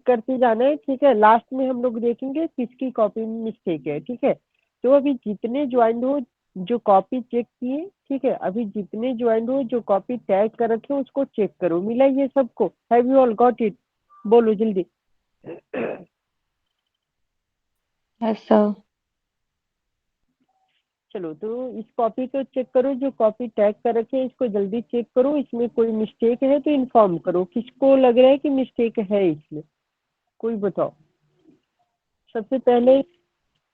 करते जाना है, ठीक है। लास्ट में हम लोग देखेंगे किसकी कॉपी में मिस्टेक है, ठीक है। तो अभी जितने ज्वाइंट हो जो कॉपी चेक किए, ठीक है, अभी जितने ज्वाइंट हो जो कॉपी टैग कर रखे उसको चेक करो। मिला ये सबको? Have you all got it? बोलो जल्दी। Yes sir. चलो तो इस कॉपी को चेक करो, जो कॉपी टैग कर रखे हैं इसको जल्दी चेक करो। इसमें कोई मिस्टेक है तो इन्फॉर्म करो। किसको लग रहा है कि मिस्टेक है इसमें? कोई बताओ। सबसे पहले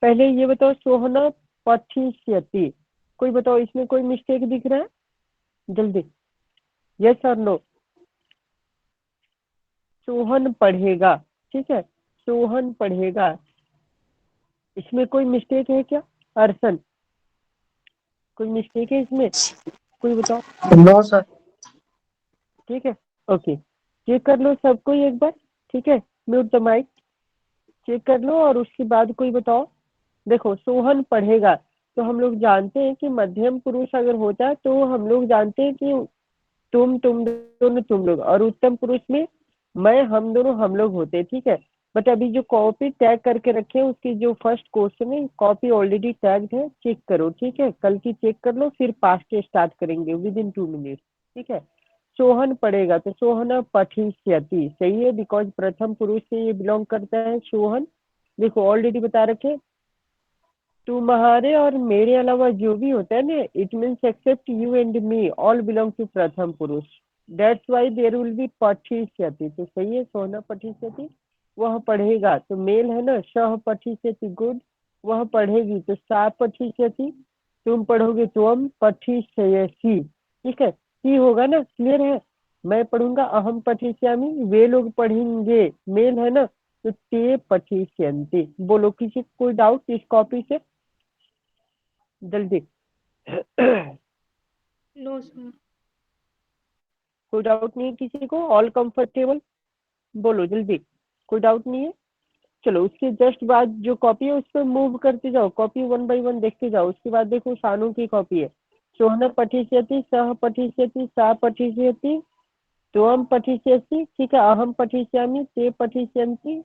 पहले ये बताओ, सोहना पठिष्यति। कोई बताओ इसमें कोई मिस्टेक दिख रहा है? जल्दी, यस और नो। सोहन पढ़ेगा, ठीक है, सोहन पढ़ेगा। इसमें कोई मिस्टेक है क्या? अर्सन, कोई मिस्टेक है इसमें? कोई बताओ। No sir. ठीक है, ओके। चेक कर लो सबको एक बार, ठीक है। Mute the mic. चेक कर लो और उसके बाद कोई बताओ। देखो, सोहन पढ़ेगा तो हम लोग जानते हैं कि मध्यम पुरुष अगर होता है तो हम लोग जानते हैं कि तुम दोनों तुम लोग, और उत्तम पुरुष में मैं हम दोनों हम लोग होते हैं, ठीक है। बट अभी जो कॉपी टैग करके रखे हैं उसकी जो फर्स्ट क्वेश्चन है, कॉपी ऑलरेडी टैग्ड है, चेक करो, ठीक है। कल की चेक कर लो, फिर पास्ट स्टार्ट करेंगे विद इन 2 मिनट, ठीक है। सोहन पढ़ेगा तो सोहन पठिष्यति सही है, बिकॉज प्रथम पुरुष से ये बिलोंग करता है सोहन। देखो ऑलरेडी बता रखे, तुम्हारे और मेरे अलावा जो भी होता है ना, it means except you and me, all belong to प्रथम पुरुष। That's why there will be पठिष्यति। तो सही है, सोना पठिष्यति। वह पढ़ेगा तो मेल है ना, सह पठिष्यति, गुड। वह पढ़ेगी तो सा पठिष्यति। तुम पढ़ोगे त्वम पठिष्यसि, ठीक है। सी होगा ना, क्लियर है। मैं पढ़ूंगा अहम पठिष्यामि, वे लोग पढ़ेंगे, मेल है ना, तो ते पठिष्यन्ति। बोलो किसी को कोई डाउट इस कॉपी से? जल्दी। No sir. कोई डाउट नहीं है किसी को? All comfortable? बोलो जल्दी। कोई डाउट नहीं है? चलो उसके जस्ट बाद जो कॉपी है उस पर मूव करते जाओ, कॉपी वन बाय वन देखते जाओ। उसके बाद देखो शानू की कॉपी है। सोहन पठिष्यति, सह पठिष्यति, सा पठिष्यति, त्वम पठिष्यसि, ठीक है। अहम पठिष्यामि, ते पठिष्यन्ति,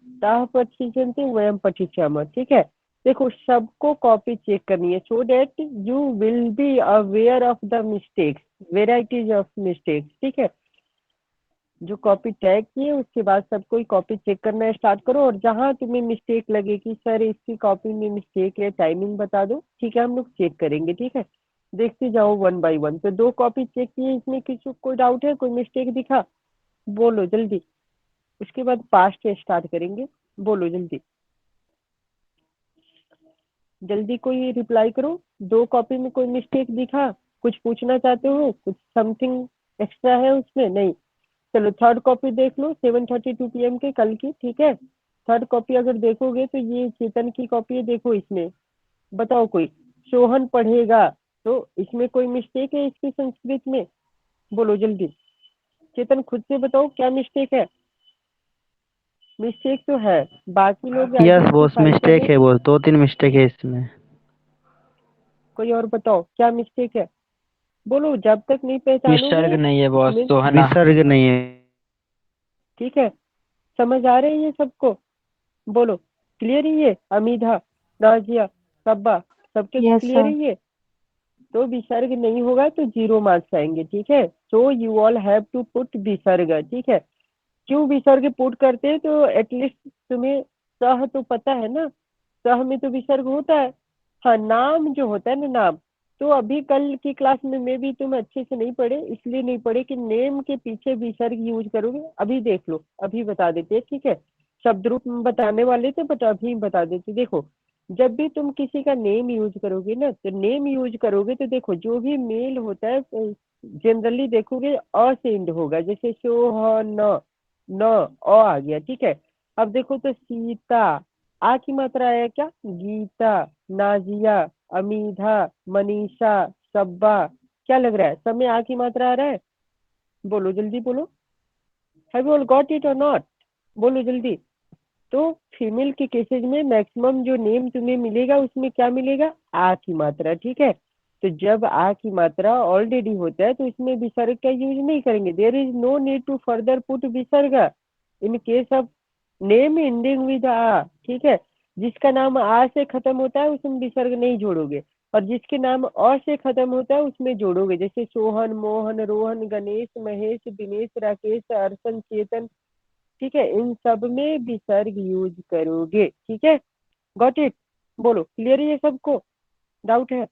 ताः पठिष्यन्ति, वयम पठिष्यामः, ठीक है। देखो सबको कॉपी चेक करनी है so that you will be aware of the mistakes, varieties of mistakes, ठीक है। जो कॉपी टैग किए उसके बाद सबको कॉपी चेक करना स्टार्ट करो, और जहां तुम्हें मिस्टेक लगे कि सर इसकी कॉपी में मिस्टेक है, टाइमिंग बता दो, ठीक है, हम लोग चेक करेंगे, ठीक है। देखते जाओ वन बाय वन। तो 2 कॉपी चेक किए, इसमें किसी को कोई डाउट है, कोई मिस्टेक दिखा? बोलो जल्दी। उसके बाद पास्ट स्टार्ट करेंगे, बोलो जल्दी। जल्दी कोई रिप्लाई करो। 2 कॉपी में कोई मिस्टेक दिखा? कुछ पूछना चाहते हो? कुछ समथिंग एक्स्ट्रा है उसमें? नहीं। चलो थर्ड कॉपी देख लो, 7:32 PM के कल की, ठीक है। थर्ड कॉपी अगर देखोगे तो ये चेतन की कॉपी है, देखो इसमें। बताओ कोई। सोहन पढ़ेगा, तो इसमें कोई मिस्टेक है इसकी संस्कृत में? बोलो जल्दी। चेतन खुद से बताओ क्या मिस्टेक है? मिस्टेक तो है, बाकी लोग यस बॉस, आइडेंटिफाई कर मिस्टेक रहे। है बॉस, 2-3 मिस्टेक है इसमें। कोई और बताओ क्या मिस्टेक है? बोलो, जब तक नहीं विसर्ग पहचानोगे। नहीं है बॉस, मीन्स, सोहना। विसर्ग नहीं है। ठीक है, समझ आ रहे हैं ये सबको? बोलो। क्लियर ही है? अमीधा, नाजिया, सब्बा, सबके यस क्लियर सर। ही है? तो विसर्ग नहीं होगा तो 0 मार्क्स आएंगे, ठीक है। So you all have to put visarga, ठीक है। क्यों विसर्ग पुट करते हैं? तो एटलीस्ट तुम्हें सह तो पता है ना, सह में तो विसर्ग होता है। हाँ, नाम जो होता है ना, नाम, तो अभी कल की क्लास में भी तुम अच्छे से नहीं पढ़े, इसलिए नहीं पढ़े कि नेम के पीछे विसर्ग यूज करोगे। अभी देख लो, अभी बता देते हैं, ठीक है। शब्द रूप में बताने वाले थे बट अभी बता देते। देखो, जब भी तुम किसी का नेम यूज करोगे ना, तो नेम यूज करोगे तो देखो जो भी मेल होता है जनरली देखोगे अ से एंड होगा, जैसे सोहन, न आ गया, ठीक है। अब देखो तो सीता, आ की मात्रा है क्या? गीता, नाजिया, अमीधा, मनीषा, सब्बा, क्या लग रहा है? सब में आ की मात्रा आ रहा है? बोलो जल्दी बोलो। Have you all got it और नॉट? बोलो जल्दी। तो फीमेल के केसेज में मैक्सिमम जो नेम तुम्हें मिलेगा उसमें क्या मिलेगा? आ की मात्रा, ठीक है। तो जब आ की मात्रा ऑलरेडी होता है तो इसमें विसर्ग का यूज नहीं करेंगे। There is no need to further put विसर्ग in case of name ending with आ, ठीक है। जिसका नाम आ से खत्म होता है उसमें विसर्ग नहीं जोड़ोगे, और जिसके नाम अ से खत्म होता है उसमें जोड़ोगे। जैसे सोहन, मोहन, रोहन, गणेश, महेश, दिनेश, राकेश, अर्शन, चेतन, ठीक है। इन सब में विसर्ग यूज करोगे, ठीक है। Got it? बोलो, क्लियर है ये सबको? डाउट है?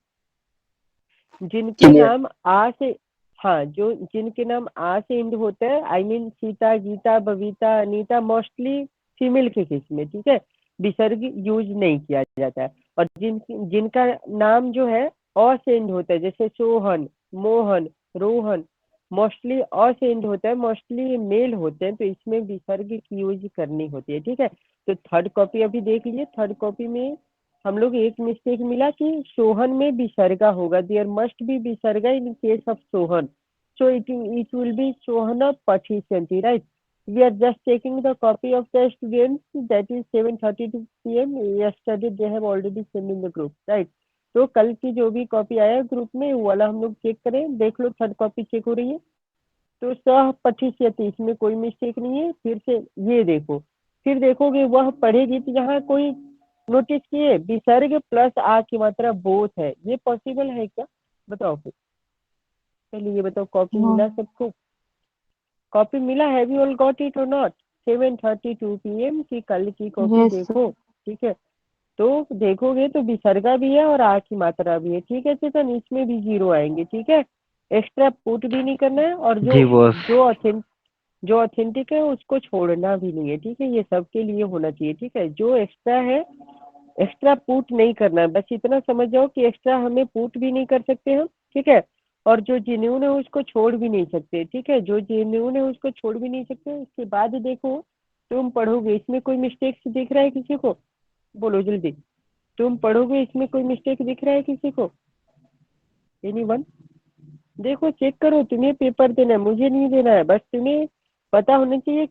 जिनके क्लियर। नाम आ से, हाँ, जो जिनके नाम आ से एंड होता है, I mean Sita, Gita, Babita, Anita, mostly female के केस में, ठीक है, विसर्ग यूज नहीं किया जाता है। और जिनका नाम जो है अ से एंड होता है, जैसे सोहन, मोहन, रोहन, मोस्टली अ से एंड होता है, मोस्टली मेल होते हैं, तो इसमें विसर्ग की यूज करनी होती है, ठीक है। तो थर्ड कॉपी अभी देख लीजिए। थर्ड कॉपी में हम लोग एक मिस्टेक मिला कि सोहन में विसर्गा होगा, देयर मस्ट बी विसर्गा in case of Sohan, so it will be Sohan पठिष्यन्ति, right? We are just taking the copy of the students, that is 7:32 p.m. Yesterday they have already sent in the group, right? तो कल की जो भी copy आया group में वो वाला हम लोग चेक करें। देख लो, थर्ड कॉपी चेक हो रही है। तो सह पठिष्यति, इसमें कोई मिस्टेक नहीं है। फिर से ये देखो, फिर देखोगे वह पढ़ेगी, तो यहाँ कोई नोटिस किए विसर्ग प्लस आ की मात्रा बोथ है, ये पॉसिबल है क्या? बताओ फिर, पहले ये बताओ, कॉपी मिला सबको? कॉपी मिला? Have you all got it और नॉट? 7:32 p.m. की कल की कॉपी Yes, sir. देखो, ठीक है। तो देखोगे तो विसर्गा भी है और आ की मात्रा भी है, ठीक है चेतन। इसमें भी जीरो आएंगे, ठीक है। एक्स्ट्रा पुट भी नहीं करना है, और जो जी बॉस। जो ऑथेंटिक जो ऑथेंटिक है उसको छोड़ना भी नहीं है, ठीक है। ये सबके लिए होना चाहिए, ठीक है। जो एक्स्ट्रा है, एक्स्ट्रा पुट नहीं करना है, बस इतना समझ जाओ कि एक्स्ट्रा हमें पुट भी नहीं कर सकते हम, ठीक है। और जो जेन्युइन है उसको छोड़ भी नहीं सकते, ठीक है। जो जेन्युइन है उसको छोड़ भी नहीं सकते। उसके बाद देखो, तुम पढ़ोगे, इसमें कोई मिस्टेक दिख रहा है किसी को? बोलो जल्दी। तुम पढ़ोगे, इसमें कोई मिस्टेक दिख रहा है किसी को? एनीवन? देखो, चेक करो। तुम्हें पेपर देना है, मुझे नहीं देना है। बस तुम्हें पता होना चाहिए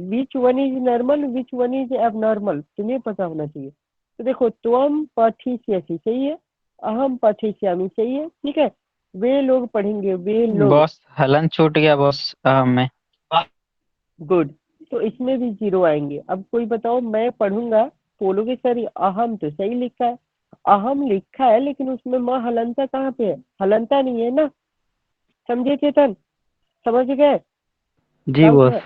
which one is normal, which one is abnormal, तुम्हें पता होना चाहिए। तो देखो, त्वम पठिष्यसि सही है, अहम पठिष्यामि सही है, ठीक है। वे लोग पढ़ेंगे, वे लोग। बॉस हलन छूट गया बॉस में। गुड। तो इसमें भी जीरो आएंगे। अब कोई बताओ, मैं पढ़ूंगा, बोलोगे सर ये अहम तो सही लिखा है, अहम लिखा है, लेकिन उसमें माँ हलंता कहाँ पे है? हलंता नहीं है ना। समझे चेतन? समझ गए? जी डाउट बॉस। है?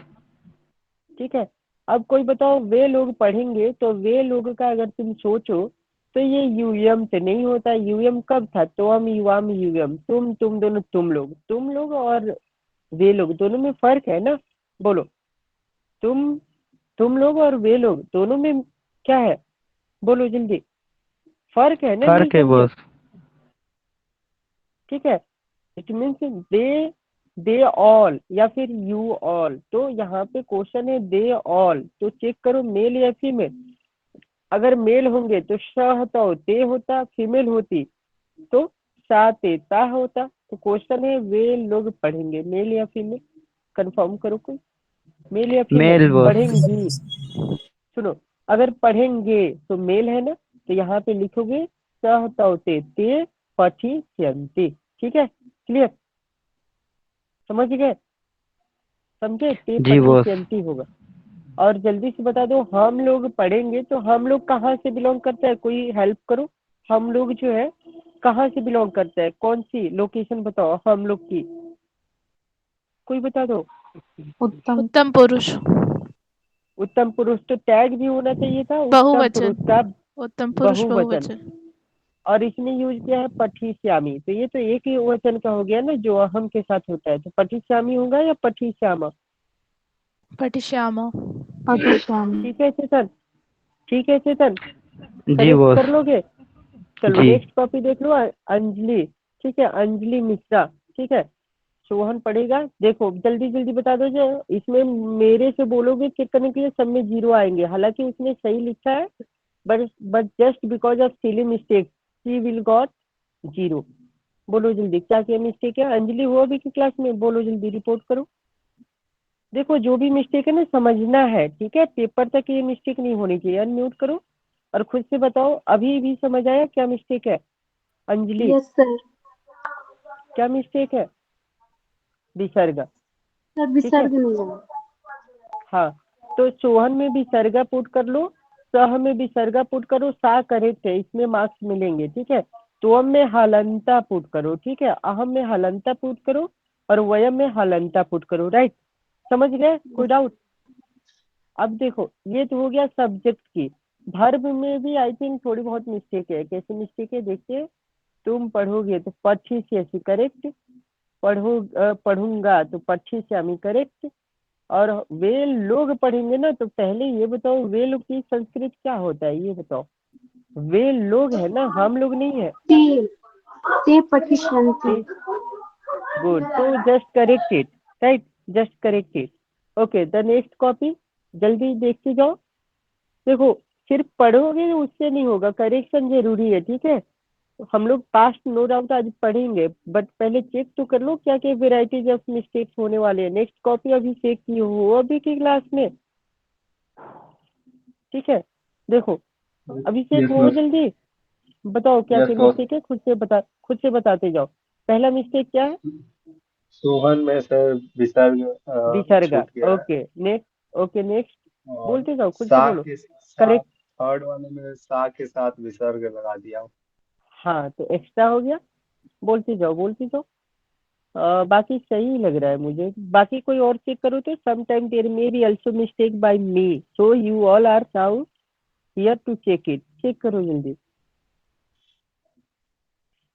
ठीक है। अब कोई बताओ, वे लोग पढ़ेंगे, तो वे लोग का अगर तुम सोचो तो ये यूएम तो नहीं होता। यूएम कब था? तो हम युवाम यूएम, तुम दोनों, तुम लोग और वे लोग दोनों में फर्क है ना। बोलो, तुम तुम लोग और वे लोग दोनों में क्या है? बोलो जल्दी। फर्क है ना, नहीं फर्क है समझे? बॉस। ठीक है। इट मीन्स दे ऑल या फिर यू ऑल। तो यहाँ पे क्वेश्चन है दे ऑल, तो चेक करो मेल या फीमेल। अगर मेल होंगे तो श तो ते होता, फीमेल होती तो सा ते ता होता। तो क्वेश्चन है वे लोग पढ़ेंगे, मेल या फीमेल? कंफर्म करो कोई, मेल या फीमेल? Male boss. पढ़ेंगी, सुनो, अगर पढ़ेंगे तो मेल है ना, तो यहाँ पे लिखोगे सह तौ ते पठिष्यन्ति, ठीक है। क्लियर? समझ गए? समझे? ते जी बॉस। पठिष्यन्ति होगा। और जल्दी से बता दो, हम लोग पढ़ेंगे तो हम लोग कहाँ से बिलोंग करता है? कोई हेल्प करो। हम लोग जो है कहाँ से बिलोंग करता है? कौन सी लोकेशन बताओ हम लोग की, कोई बता दो। उत्तम उत्तम पुरुष। उत्तम पुरुष, तो टैग भी होना चाहिए था उत्तम पुरुष बहुवचन। का उत्तम पुरुष बहुवचन। बहुवचन। और इसने यूज किया है पठिष्यामि, तो ये तो एक ही वचन का हो गया ना, जो अहम के साथ होता है। तो पठिष्यामि होगा या पठिष्यामा? पठिष्यामः। पठिष्यामि। ठीक है चेतन? ठीक है चेतन? जी करेक्ट कर बॉस। लोगे? चलो जी। नेक्स्ट कॉपी देख लो, अंजलि, ठीक है, अंजलि मिश्रा, ठीक है। सोहन पढ़ेगा। देखो जल्दी जल्दी बता दो, जो इसमें मेरे से बोलोगे चेक करने के लिए, सब में जीरो आएंगे। हालांकि उसने सही लिखा है, but just because of silly mistake she will got zero. बोलो जल्दी, क्या क्या मिस्टेक है? अंजलि हो अभी की क्लास में? बोलो जल्दी, रिपोर्ट करो। देखो, जो भी मिस्टेक है ना, समझना है, ठीक है। पेपर तक ये मिस्टेक नहीं होनी चाहिए। अनम्यूट करो और खुद से बताओ, अभी भी समझ आया क्या मिस्टेक है? Anjali, yes sir. क्या मिस्टेक है? विसर्ग, सर ठीक है। विसर्ग नहीं है। हाँ, तो सोहन में विसर्गा पुट कर लो, सह में विसर्गा पुट करो, सा करेक्ट है, इसमें मार्क्स मिलेंगे, ठीक है। त्वम में हलंता पुट करो, ठीक है, अहम में हलंता पुट करो और वयम में हलंता पुट करो, राइट। समझ गए, कोई डाउट? अब देखो ये तो हो गया सब्जेक्ट की। वर्ब में भी आई थिंक थोड़ी बहुत मिस्टेक है। कैसे मिस्टेक है देखिए, तुम पढ़ोगे तो पढ़ी से ऐसी करेक्ट, पढ़ूंगा तो पढ़ी से अमी करेक्ट, और वे लोग पढ़ेंगे ना, तो पहले ये बताओ वे लोग की संस्कृत क्या होता है, ये बताओ। वे लोग है ना, हम लोग नहीं है। ते पठिष्यन्ति। गुड, तो just correct it, right, just correct it. Okay, the next copy, जल्दी देखते जाओ। देखो सिर्फ पढ़ोगे उससे नहीं होगा, करेक्शन जरूरी है, ठीक है। हम लोग पास्ट नो डाउट आज पढ़ेंगे, बट पहले चेक तो कर लो क्या क्या वेराइटीज ऑफ मिस्टेक्स होने वाले हैं। नेक्स्ट कॉपी अभी चेक की हो अभी की क्लास में, ठीक है। देखो अभी चेक यस हो बॉस। जल्दी, बताओ क्या यस क्या बॉस। मिस्टेक है, खुद से बताते जाओ। पहला मिस्टेक क्या है? सोहन में सर विसर्ग विसर्गा। छूट गया है। ओके नेक्स्ट, ओके नेक्स्ट, और बोलते जाओ, खुद से सा बोलो। के साथ, करेक्ट, थर्ड वाले में सा के साथ विसर्ग लगा दिया। हाँ तो एक्स्ट्रा हो गया, बोलते जाओ बोलते जाओ। बाकी सही लग रहा है मुझे। बाकी कोई और चेक करो तो sometime there may be also mistake by me, so you all are now here to check it. Check करो जल्दी।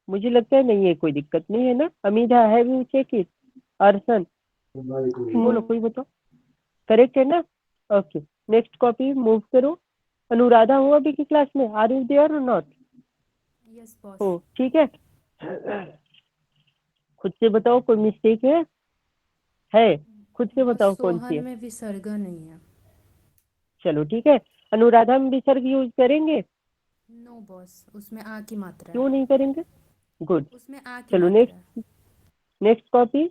मुझे लगता है नहीं है, कोई दिक्कत नहीं है ना। अमीधा हैव यू चेक इट? अर्सन बोलो, कोई बताओ, करेक्ट है ना? ओके नेक्स्ट कॉपी मूव करो। अनुराधा हो अभी की क्लास में? आर यू देयर और नॉट? Yes boss. हो, ठीक है। खुद से बताओ कोई मिस्टेक है? खुद से बॉस बताओ कौन सी सोहन है। में विसर्ग नहीं है। चलो ठीक है, अनुराधा में विसर्ग यूज करेंगे? नो बॉस, उसमें आ की मात्रा क्यों है। नहीं करेंगे? गुड। उसमें आ की चलो मात्रा है। Next, next copy.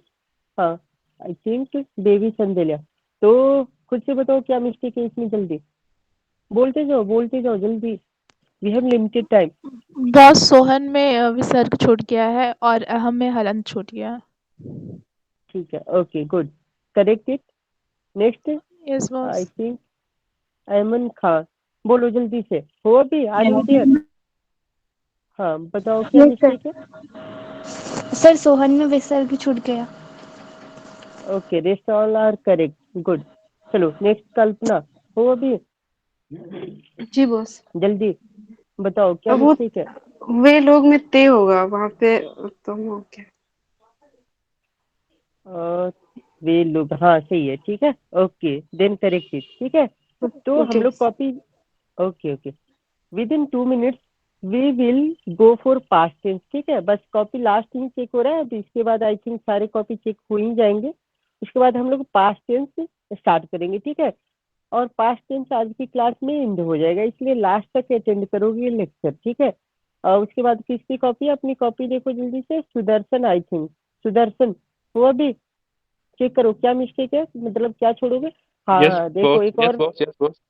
हाँ आई थिंक बेबी संदेल्या। तो खुद से बताओ क्या मिस्टेक है इसमें, जल्दी बोलते जाओ जल्दी, we have limited time. Boss Sohan में विसर्ग छूट गया है और अहम में हलंत छूट गया है। ठीक है, okay good, correct it. Next yes I boss. Think Ahmad Khan, बोलो जल्दी से, हो अभी, आर यू देयर? हाँ बताओ क्या यस सर। मिस्टेक है। सर सोहन में विसर्ग छूट गया। Okay rest all are correct, good. चलो नेक्स्ट कल्पना, हो अभी, जी बॉस। जल्दी बताओ क्या अब वो मिस्टेक है। वे लोग में ते होगा वहां पे, उत्तम हो गया। अ, वे लोग, हाँ सही है, ठीक है। ओके देन करेक्ट इट, ठीक है। तो हम ओके। लोग copy, okay okay, with in 2 minutes we will go for past tense, ठीक है। बस कॉपी लास्ट ही चेक हो रहा है, अभी इसके बाद आई थिंक सारे कॉपी चेक हो ही जाएंगे। उसके बाद हम लोग पास्ट टेंस स्टार्ट करेंगे, ठीक है। और पास्ट टेंस आज की क्लास में एंड हो जाएगा, इसलिए लास्ट तक अटेंड करोगे लेक्चर, ठीक है। और उसके बाद किसकी कॉपी, अपनी कॉपी देखो जल्दी से, सुदर्शन आई थिंक, सुदर्शन वो अभी चेक करो क्या मिस्टेक है, मतलब क्या छोड़ोगे। हाँ यस हाँ देखो बॉस, एक यस और, बॉस, यस बॉस।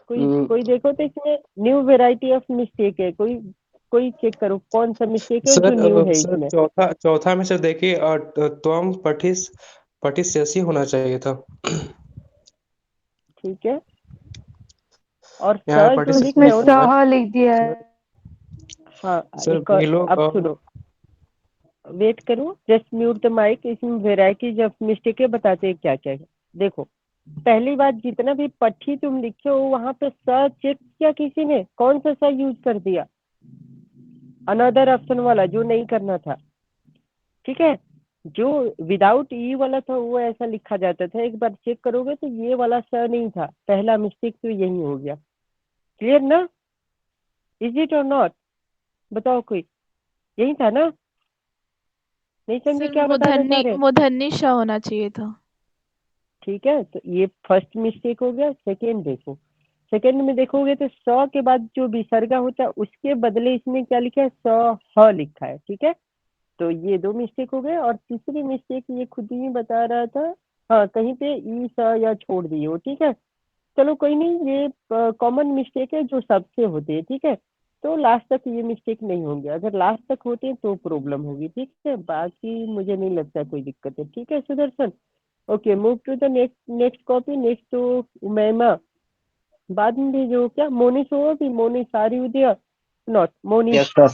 कोई देखो तो इसमें न्यू वेराइटी ऑफ मिस्टेक है, कोई कोई चेक करो कौन सा मिस्टेक है जो न्यू है सर इसमें। चौथा चौथा में से देखिए, त्वम पठिस पठिष्यसि होना चाहिए था। ठीक है, और यहाँ सर जो लिख उसमें रहे हो ना, सह लिख दिया है। हाँ सर एक वे और, लोग अब सुनो, वेट करो, जस्ट म्यूट द माइक, इसमें वेराइटीज ऑफ मिस्टेक है, बताते हैं क्या क्या है। देखो पहली बात, जितना भी पट्टी तुम लिखे हो वहां पे स चेक किया किसी ने, कौन सा स यूज कर दिया? अनदर ऑप्शन वाला जो नहीं करना था, ठीक है। जो विदाउट ई वाला था वो ऐसा लिखा जाता था, एक बार चेक करोगे तो ये वाला स नहीं था, पहला मिस्टेक तो यही हो गया। क्लियर ना? इज इट और नॉट? बताओ कोई, यही था ना? नहीं समझे सर क्या बताना चाह रहे हैं? मूर्धन्य श होना चाहिए था। ठीक है, तो ये फर्स्ट मिस्टेक हो गया। सेकेंड देखो, सेकेंड में देखोगे तो स के बाद जो विसर्गा होता है उसके बदले इसमें क्या लिखा है, स ह लिखा है, ठीक है। तो ये दो मिस्टेक हो गए, और तीसरी मिस्टेक ये खुद ही बता रहा था, हाँ कहीं पे ई स या छोड़ दिए हो, ठीक है। चलो कोई नहीं, ये कॉमन मिस्टेक है जो सबसे होती है, ठीक है। तो लास्ट तक ये मिस्टेक नहीं होंगे, अगर लास्ट तक होते हैं तो प्रॉब्लम होगी, ठीक है। बाकी मुझे नहीं लगता कोई दिक्कत है, ठीक है Sudarshan. Okay, move to the next copy. Next to Umaima. बाद में भेजो क्या? मोनिश हो अभी? Monish are you there? Not Monish. Yes sir.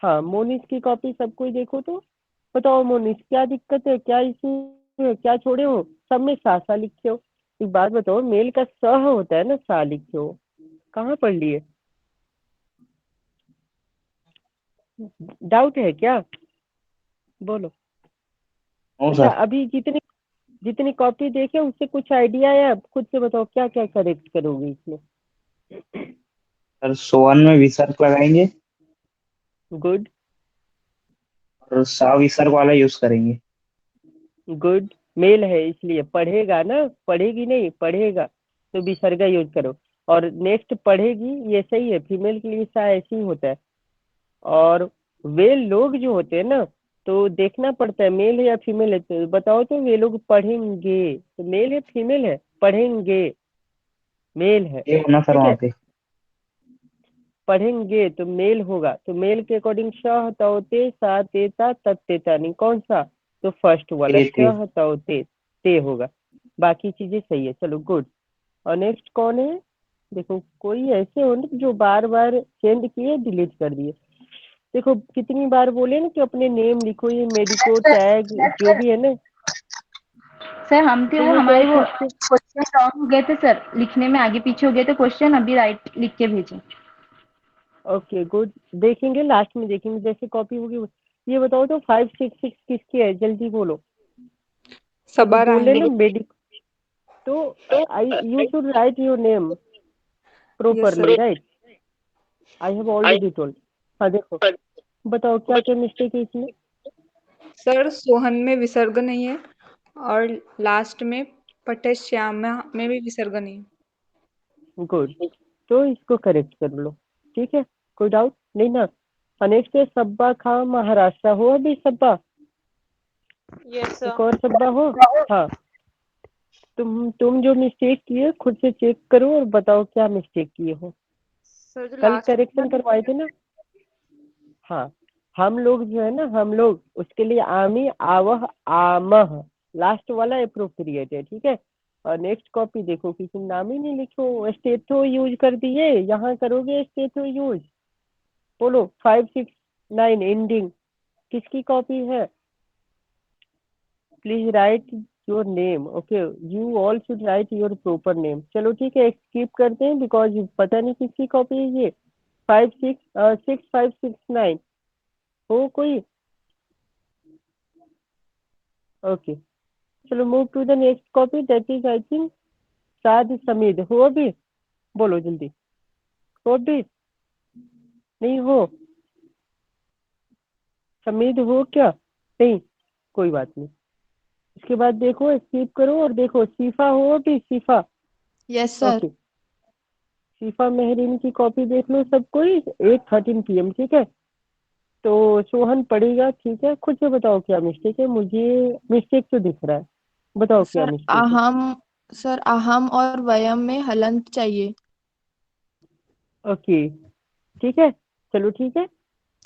हाँ, मोनिश की कॉपी सब कोई देखो तो बताओ मोनिश क्या दिक्कत है, क्या इशू है, क्या छोड़े हो? सब में सा लिखे हो। एक बात बताओ, मेल का स होता है ना, सा लिखे हो, कहाँ पढ़ लिए? डाउट है क्या? बोलो। नो अच्छा, सर। अभी जितनी जितनी कॉपी देखे उससे कुछ आइडिया है? अब खुद से बताओ क्या क्या करेक्ट करोगे इसमें। सर सोवन में विसर्ग लगाएंगे गुड और सा विसर्ग वाला यूज करेंगे। गुड। मेल है इसलिए पढ़ेगा ना, पढ़ेगी नहीं, पढ़ेगा तो विसर्गा यूज करो। और नेक्स्ट पढ़ेगी, ये सही है, फीमेल के लिए सा ऐसे ही होता है। और वे लोग जो होते हैं ना, तो देखना पड़ता है मेल है या फीमेल है, तो बताओ तो वे लोग पढ़ेंगे तो मेल है फीमेल है? पढ़ेंगे मेल है, ये होना सर ठीक वहाँ है। पे। पढ़ेंगे तो मेल होगा, तो मेल के अकॉर्डिंग श तौते सा तेता तत्तेता नहीं, कौन सा? तो फर्स्ट वाला ते। श तौते ते होगा। बाकी चीजें सही है, चलो गुड। और नेक्स्ट कौन है? देखो कोई ऐसे हो ना जो बार बार सेंड किए डिलीट कर दिए। देखो कितनी बार बोले ना कि अपने नेम लिखो, ये मेडिको टैग जो भी है ना, सर हम थे तो वो ये क्या हमारे है? क्वेश्चन रॉन्ग हो गए थे सर, लिखने में आगे पीछे हो गए थे क्वेश्चन, अभी राइट लिख के भेजे। ओके गुड, देखेंगे लास्ट में, देखेंगे जैसे कॉपी होगी। ये बताओ तो 566 किसकी है, जल्दी बोलो। अभी सबा बोले रानी। ना मेडिक, तो I you should write your name yes properly, sir. right? I have already told. हाँ देखो, बताओ क्या क्या मिस्टेक है इसमें। सर सोहन में विसर्ग नहीं है और लास्ट में पटश्यामा में भी विसर्ग नहीं है। गुड, तो इसको करेक्ट कर लो, ठीक है, कोई डाउट नहीं ना। नेक्स्ट है सब्बा खा महाराष्ट्र। हो अभी सब्बा? यस एक और सब्बा हो? हाँ, तुम जो मिस्टेक किए खुद से चेक करो और बताओ क्या मिस्टेक किए हो। सर जो कल लास्ट करेक्शन करवाए थे ना? हाँ, हम लोग जो है ना, हम लोग उसके लिए आमी आवह आमह, लास्ट वाला अप्रोप्रिएट है, ठीक है। और नेक्स्ट कॉपी देखो, किसी ने नाम ही नहीं लिखो, स्टेथो यूज कर दिए, यहाँ करोगे स्टेथो यूज। बोलो 569 एंडिंग किसकी कॉपी है? Please right your name, okay, you all should write your proper name. चलो ठीक है, स्किप करते हैं बिकॉज पता नहीं किसकी कॉपी है ये। 6569 हो कोई? ओके, चलो move to the next copy, that is I think Saad Samid. हो अभी? बोलो जल्दी, हो अभी? नहीं हो? समीद हो क्या? नहीं, कोई बात नहीं। उसके बाद देखो, स्किप करो और देखो सीफा। हो अभी Sifa? Yes sir. Okay, Sifa Mehreen की कॉपी देख लो सब कोई, 8:13 PM, ठीक है। तो सोहन पढ़ेगा, ठीक है। खुद से बताओ क्या मिस्टेक है, मुझे मिस्टेक तो दिख रहा है, बताओ क्या सर मिस्टेक है। अहम और वयम में हलंत चाहिए। ओके, ठीक है, चलो ठीक है। यस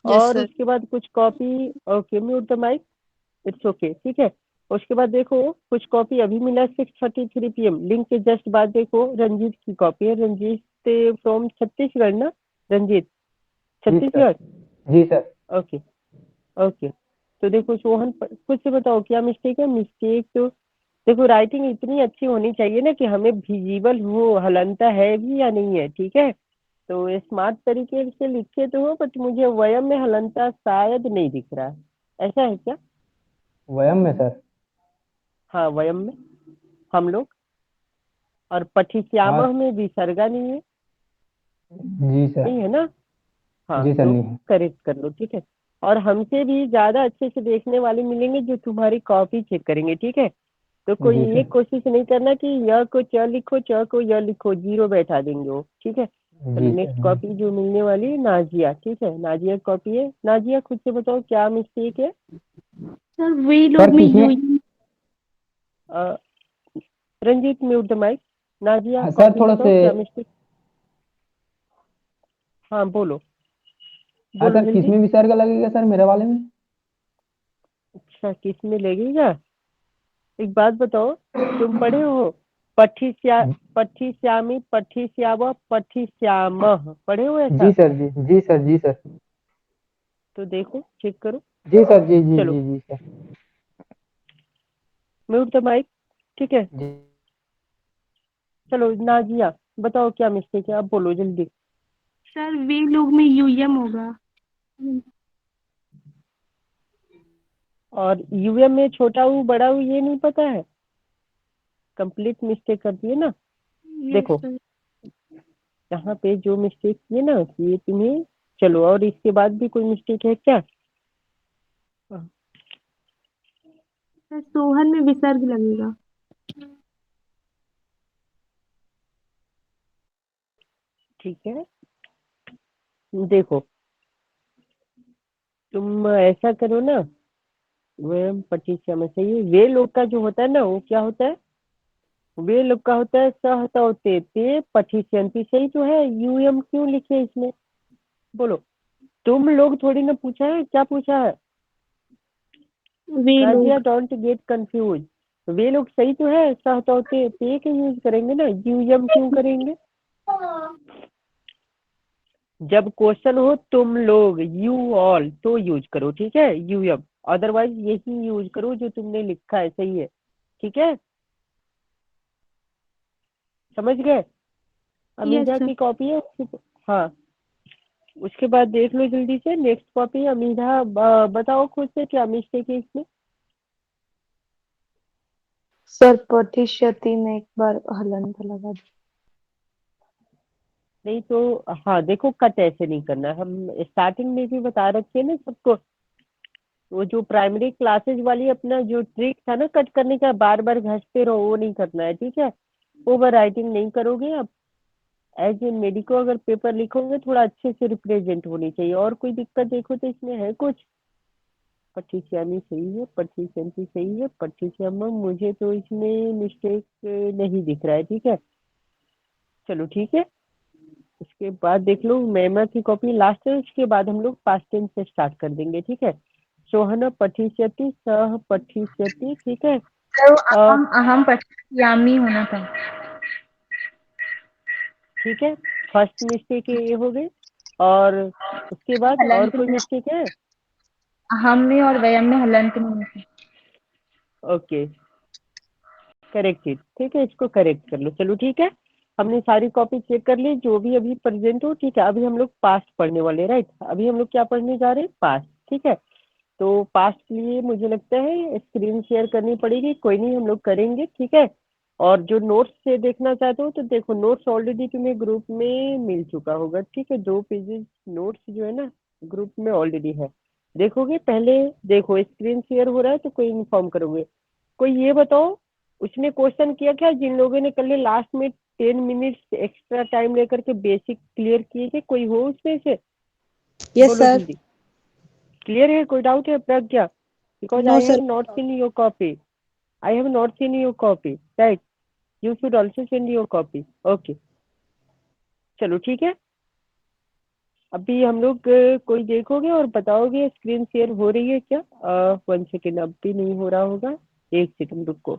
और सर। उसके बाद कुछ copy, okay mute the mic, it's okay, ठीक है। उसके बाद देखो कुछ कॉपी अभी मिला 6:33 PM, लिंक के जस्ट बाद देखो रंजीत की कॉपी है, रंजीत फ्रॉम छत्तीसगढ़ ना? रंजीत छत्तीसगढ़, जी सर। Okay okay. तो देखो सोहन खुद से बताओ क्या मिस्टेक है। मिस्टेक तो देखो, राइटिंग इतनी अच्छी होनी चाहिए ना कि हमें विजिबल हो हलंता है भी या नहीं है, ठीक है। तो स्मार्ट तरीके से लिखे तो हो, बट मुझे वयम में हलंता शायद नहीं दिख रहा है, ऐसा है क्या? वयम में सर। हाँ वयम में हम लोग, और हाँ पठिश्यामह में विसर्गा नहीं है, जी सर। नहीं है ना? हाँ, जी सर, तो नहीं है। करेक्ट कर लो, ठीक है। और हमसे भी ज्यादा अच्छे से देखने वाले मिलेंगे जो तुम्हारी कॉपी चेक करेंगे, ठीक है। तो कोई जी ये सर। कोशिश नहीं करना कि य को च लिखो, च को य लिखो, जीरो बैठा देंगे वो, ठीक है। चलो जी नेक्स्ट सर। कॉपी जो मिलने वाली है नाजिया, ठीक है, नाजिया कॉपी है। नाजिया खुद से बताओ क्या मिस्टेक है। सर वे सर लोग में किसमें? अ, Ranjit mute the mic. Nazia हाँ, सर कॉपी थोड़ा बताओ से। क्या मिस्टेक। हाँ बोलो, हाँ बोलो सर, जल्दी। किसमें विसर्ग लगेगा सर मेरे वाले में? अच्छा, किस में लगेगा? एक बात बताओ, तुम पढ़े हो पठिष्यामि, पठिष्याव, पठिष्यामः, पढ़े हो ऐसा? जी सर, जी जी सर, जी सर, तो देखो, चेक करो। जी सर, जी जी चलो, जी जी सर, म्यूट द माइक। ठीक है, जी चलो नाजिया बताओ क्या मिस्टेक है, अब बोलो जल्दी। सर वे लोग में यूएम होगा। और यूएम में छोटा ऊ बड़ा ऊ ये नहीं पता है, कंप्लीट मिस्टेक कर दिए ना। देखो सर। यहाँ पे जो मिस्टेक किए ना, ये तुम्हें, चलो और इसके बाद भी कोई मिस्टेक है क्या? सर सोहन में विसर्ग लगेगा। ठीक है, देखो तुम ऐसा करो ना, वह पटीक्षा में सही है। वे लोग का जो होता है ना, वो क्या होता है, वे लोग का होता है सहतौते ते पठिष्यन्ति, सही तो है। यूएम क्यों लिखे इसमें, बोलो। तुम लोग थोड़ी ना पूछा है, क्या पूछा है? वे नाजिया लोग। Don't get confuse. वे लोग सही तो है, सहतौते ते के यूज करेंगे ना, यूएम क्यों करेंगे? जब क्वेश्चन हो तुम लोग, यू ऑल, तो यूज करो, ठीक है, यूएम। अदरवाइज यही यूज करो जो तुमने लिखा है, सही है, ठीक है, समझ गए? Yes Amidha sir. की कॉपी है हाँ, उसके बाद देख लो जल्दी से नेक्स्ट कॉपी। अमीधा बताओ खुद से क्या मिस्टेक है इसमें। सर पठिष्यति में एक बार हलंत लगा दी। नहीं तो हाँ देखो, कट ऐसे नहीं करना है, हम स्टार्टिंग में भी बता रखे हैं ना सबको। वो जो प्राइमरी क्लासेस वाली अपना जो ट्रिक था ना कट करने का, बार बार घसते रहो, वो नहीं करना है, ठीक है। ओवर राइटिंग नहीं करोगे अब। एज ए मेडिको अगर पेपर लिखोगे थोड़ा अच्छे से रिप्रेजेंट होनी चाहिए। और कोई दिक्कत देखो तो इसमें है कुछ? पठिष्यामि सही है, पठिष्यन्ति सही है, पठिष्यामः मुझे तो इसमें मिस्टेक नहीं दिख रहा है, ठीक है, चलो ठीक है। उसके बाद देख लो मैमा की कॉपी लास्ट है, उसके बाद हम लोग पास्ट टेंस से स्टार्ट कर देंगे, ठीक है। सोहन पठिष्यति, सह पठिष्यति, ठीक है। सर अहम अहम पठिष्यामि होना था। ठीक है, फर्स्ट मिस्टेक ये हो गई। और उसके बाद और हलंत कोई में, मिस्टेक है? अहम में और वयम में हलंत नहीं है। ओके, करेक्टेड, ठीक है, इसको करेक्ट कर लो, चलो ठीक है। हमने सारी कॉपी चेक कर ली जो भी अभी प्रेजेंट हो, ठीक है। अभी हम लोग पास्ट पढ़ने वाले, राइट, अभी हम लोग क्या पढ़ने जा रहे हैं, पास्ट, ठीक है। तो पास्ट के लिए मुझे लगता है स्क्रीन शेयर करनी पड़ेगी, कोई नहीं हम लोग करेंगे, ठीक है। और जो नोट्स से देखना चाहते हो तो देखो, नोट्स ऑलरेडी तुम्हें ग्रुप में मिल चुका होगा, ठीक है। 2 पेजेस नोट्स जो है ना ग्रुप में ऑलरेडी है, देखोगे पहले। देखो स्क्रीन शेयर हो रहा है तो कोई इन्फॉर्म करोगे। कोई ये बताओ, उसने क्वेश्चन किया क्या जिन लोगों ने कल लास्ट में 10 मिनट्स एक्स्ट्रा टाइम लेकर के बेसिक क्लियर किए थे, कोई हो उसमें से? यस बोलो सर। जल्दी, क्लियर है, कोई डाउट है Pragya? Because no I have sir. Not seen your copy, I have not seen your copy, right, you should also send your copy, okay, चलो ठीक है। अभी हम लोग कोई देखोगे और बताओगे स्क्रीन शेयर हो रही है क्या? 1 सेकेंड, अब भी नहीं हो रहा होगा, 1 सेकेंड रुको।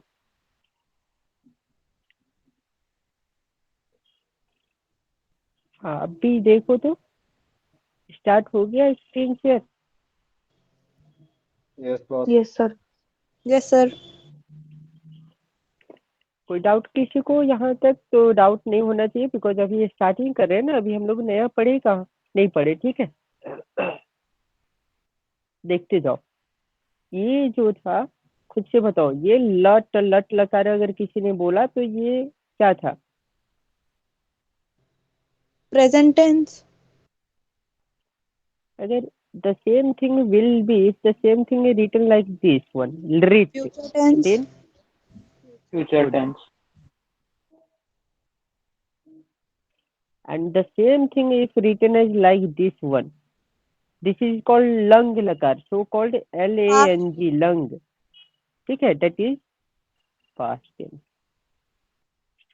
हाँ अभी देखो तो स्टार्ट हो गया screen share. Yes boss. Yes sir. Yes sir. कोई डाउट किसी को यहाँ तक? तो डाउट नहीं होना चाहिए बिकॉज अभी स्टार्टिंग कर रहे हैं ना, अभी हम लोग नया पढ़े कहाँ, नहीं पढ़े, ठीक है। देखते जाओ, ये जो था खुद से बताओ, ये लट लट लकार अगर किसी ने बोला तो ये क्या था? Present tense. अगर the same thing will be, if the same thing is written like this one, read, future tense. then future good. Tense. And the same thing is written as like this one, this is called lung lakar, so called L-A-N-G, lung, ठीक है, that is past tense.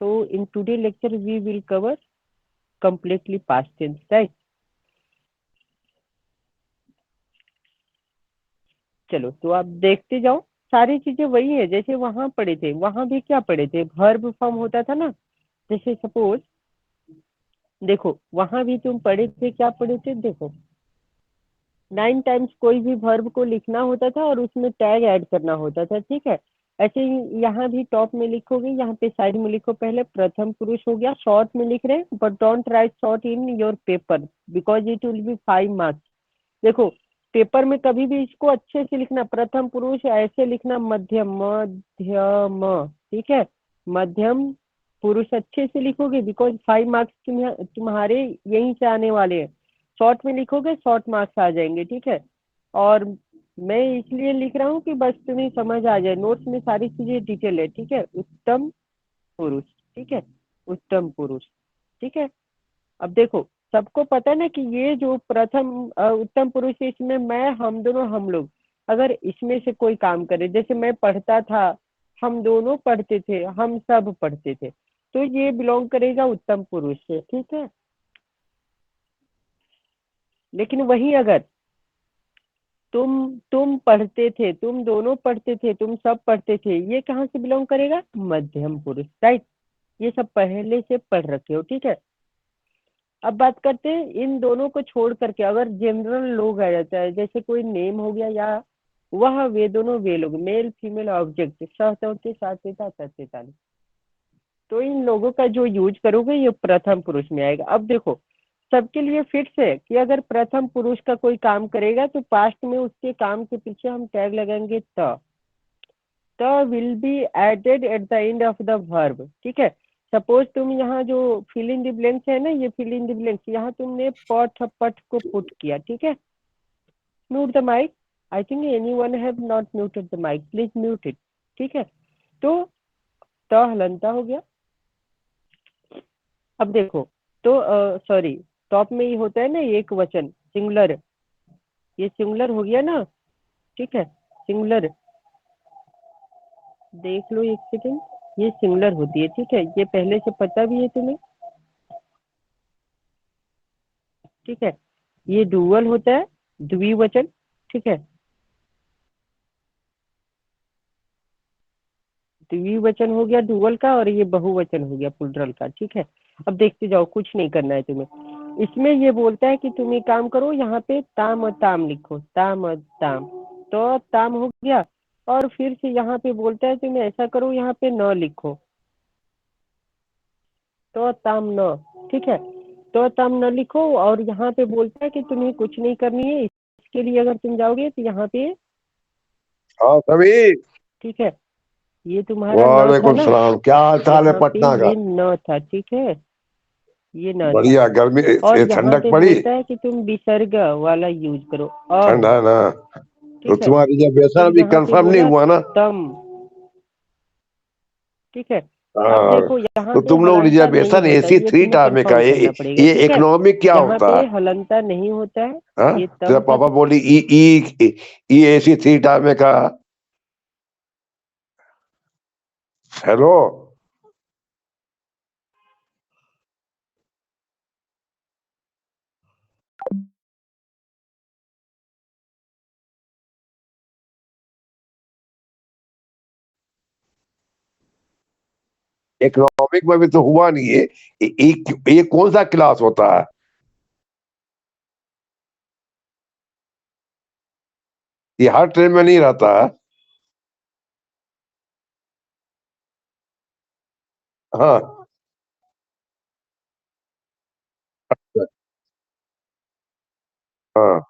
So in today lecture we will cover completely past tense, right? चलो तो आप देखते जाओ, सारी चीजें वही है जैसे वहां पढ़े थे, वहां भी क्या पढ़े थे, वर्ब फॉर्म होता था ना। जैसे सपोज देखो वहां भी तुम पढ़े थे, क्या पढ़े थे, देखो 9 टाइम्स कोई भी वर्ब को लिखना होता था और उसमें टैग ऐड करना होता था, ठीक है। ऐसे ही यहाँ भी टॉप में लिखोगे, यहाँ पे साइड में लिखो, पहले प्रथम पुरुष हो गया, शॉर्ट में लिख रहे हैं, but don't write short in your paper because it will B 5 marks. देखो पेपर में कभी भी इसको अच्छे से लिखना, प्रथम पुरुष ऐसे लिखना, मध्यम मध्यम, ठीक है, मध्यम पुरुष अच्छे से लिखोगे बिकॉज 5 मार्क्स तुम्हारे यहीं से आने वाले हैं। शॉर्ट में लिखोगे शॉर्ट मार्क्स आ जाएंगे, ठीक है। और मैं इसलिए लिख रहा हूँ कि बस तुम्हें समझ आ जाए, नोट्स में सारी चीजें डिटेल है, ठीक है। उत्तम पुरुष, ठीक है, उत्तम पुरुष, ठीक है। अब देखो सबको पता है ना कि ये जो प्रथम उत्तम पुरुष है, इसमें मैं, हम दोनों, हम लोग, अगर इसमें से कोई काम करे, जैसे मैं पढ़ता था, हम दोनों पढ़ते थे, हम सब पढ़ते थे, तो ये बिलोंग करेगा उत्तम पुरुष से, ठीक है। लेकिन वही अगर तुम पढ़ते थे, तुम दोनों पढ़ते थे, तुम सब पढ़ते थे, ये कहाँ से बिलोंग करेगा, मध्यम पुरुष, राइट। ये सब पहले से पढ़ रखे हो, ठीक है। अब बात करते हैं इन दोनों को छोड़ करके, अगर जनरल लोग आ जाता है, जैसे कोई नेम हो गया या वह, वे दोनों, वे लोग, मेल फीमेल ऑब्जेक्ट, सहतवते सात्यता सत्यताली, तो इन लोगों का जो यूज करोगे ये प्रथम पुरुष में आएगा। अब देखो सबके लिए फिक्स है कि अगर प्रथम पुरुष का कोई काम करेगा तो पास्ट में उसके काम के पीछे हम टैग लगाएंगे the will be added at the end of the verb, ठीक है। सपोज तुम यहाँ जो फिल इन द ब्लैंक्स है ना, ये फिल इन द ब्लैंक्स, यहाँ तुमने पठ पठ को पुट किया, ठीक है। Mute the mic, I think anyone have not muted the mic, please mute it, ठीक है। तो हलंता हो गया। अब देखो तो सॉरी, टॉप में ये होता है ना एक वचन सिंगुलर, ये सिंगुलर हो गया ना, ठीक है, सिंगुलर, देख लो एक सेकेंड, ये सिंगुलर होती है, ठीक है, ये पहले से पता भी है तुम्हें, ठीक है। ये डुअल होता है, द्विवचन, ठीक है, द्विवचन हो गया डुअल का, और ये बहुवचन हो गया प्लुरल का, ठीक है। अब देखते जाओ, कुछ नहीं करना है तुम्हें। इसमें ये बोलता है कि तुम ये काम करो, यहाँ पे ताम ताम लिखो, ताम ताम, तो ताम हो गया। और फिर से यहाँ पे बोलता है तुम्हें ऐसा करो, यहाँ पे न लिखो, तो ताम न, ठीक है, तो ताम न लिखो। और यहाँ पे बोलता है कि तुम्हें कुछ नहीं करनी है, इसके लिए अगर तुम जाओगे तो यहाँ पे, हाँ सभी, ठीक है, ये तुम्हारा न था वालेकुम ना, सलाम, क्या हाल चाल है यहाँ पे पटना का? ये न था, ठीक है, ये न था। बढ़िया, गर्मी और यहाँ ठंडक पे पड़ी? बोलता है कि तुम विसर्ग वाला यूज करो, ठंड है ना? तो ठीक है। तुम्हारा रिजर्वेशन फिर अभी यहाँ पे कंफर्म नहीं बोला हुआ ना? तम, ठीक है। अब हाँ, देखो यहाँ तो पे तुम लोग हलंता नहीं रिजर्वेशन होता, एसी ये 3 तुम्हें टाइम में का, कंफर्म करना पड़ेगा, ये ठीक है। इकोनॉमिक क्या यहाँ होता पे है? हलंता नहीं होता है, हाँ? ये तेरा तम पापा का, बोली ई ई ई एसी 3 टाइम में का। हेलो, इकोनॉमिक में भी तो हुआ नहीं है। ये कौन सा क्लास होता है? ये हर ट्रेन में नहीं रहता है। हाँ, हाँ,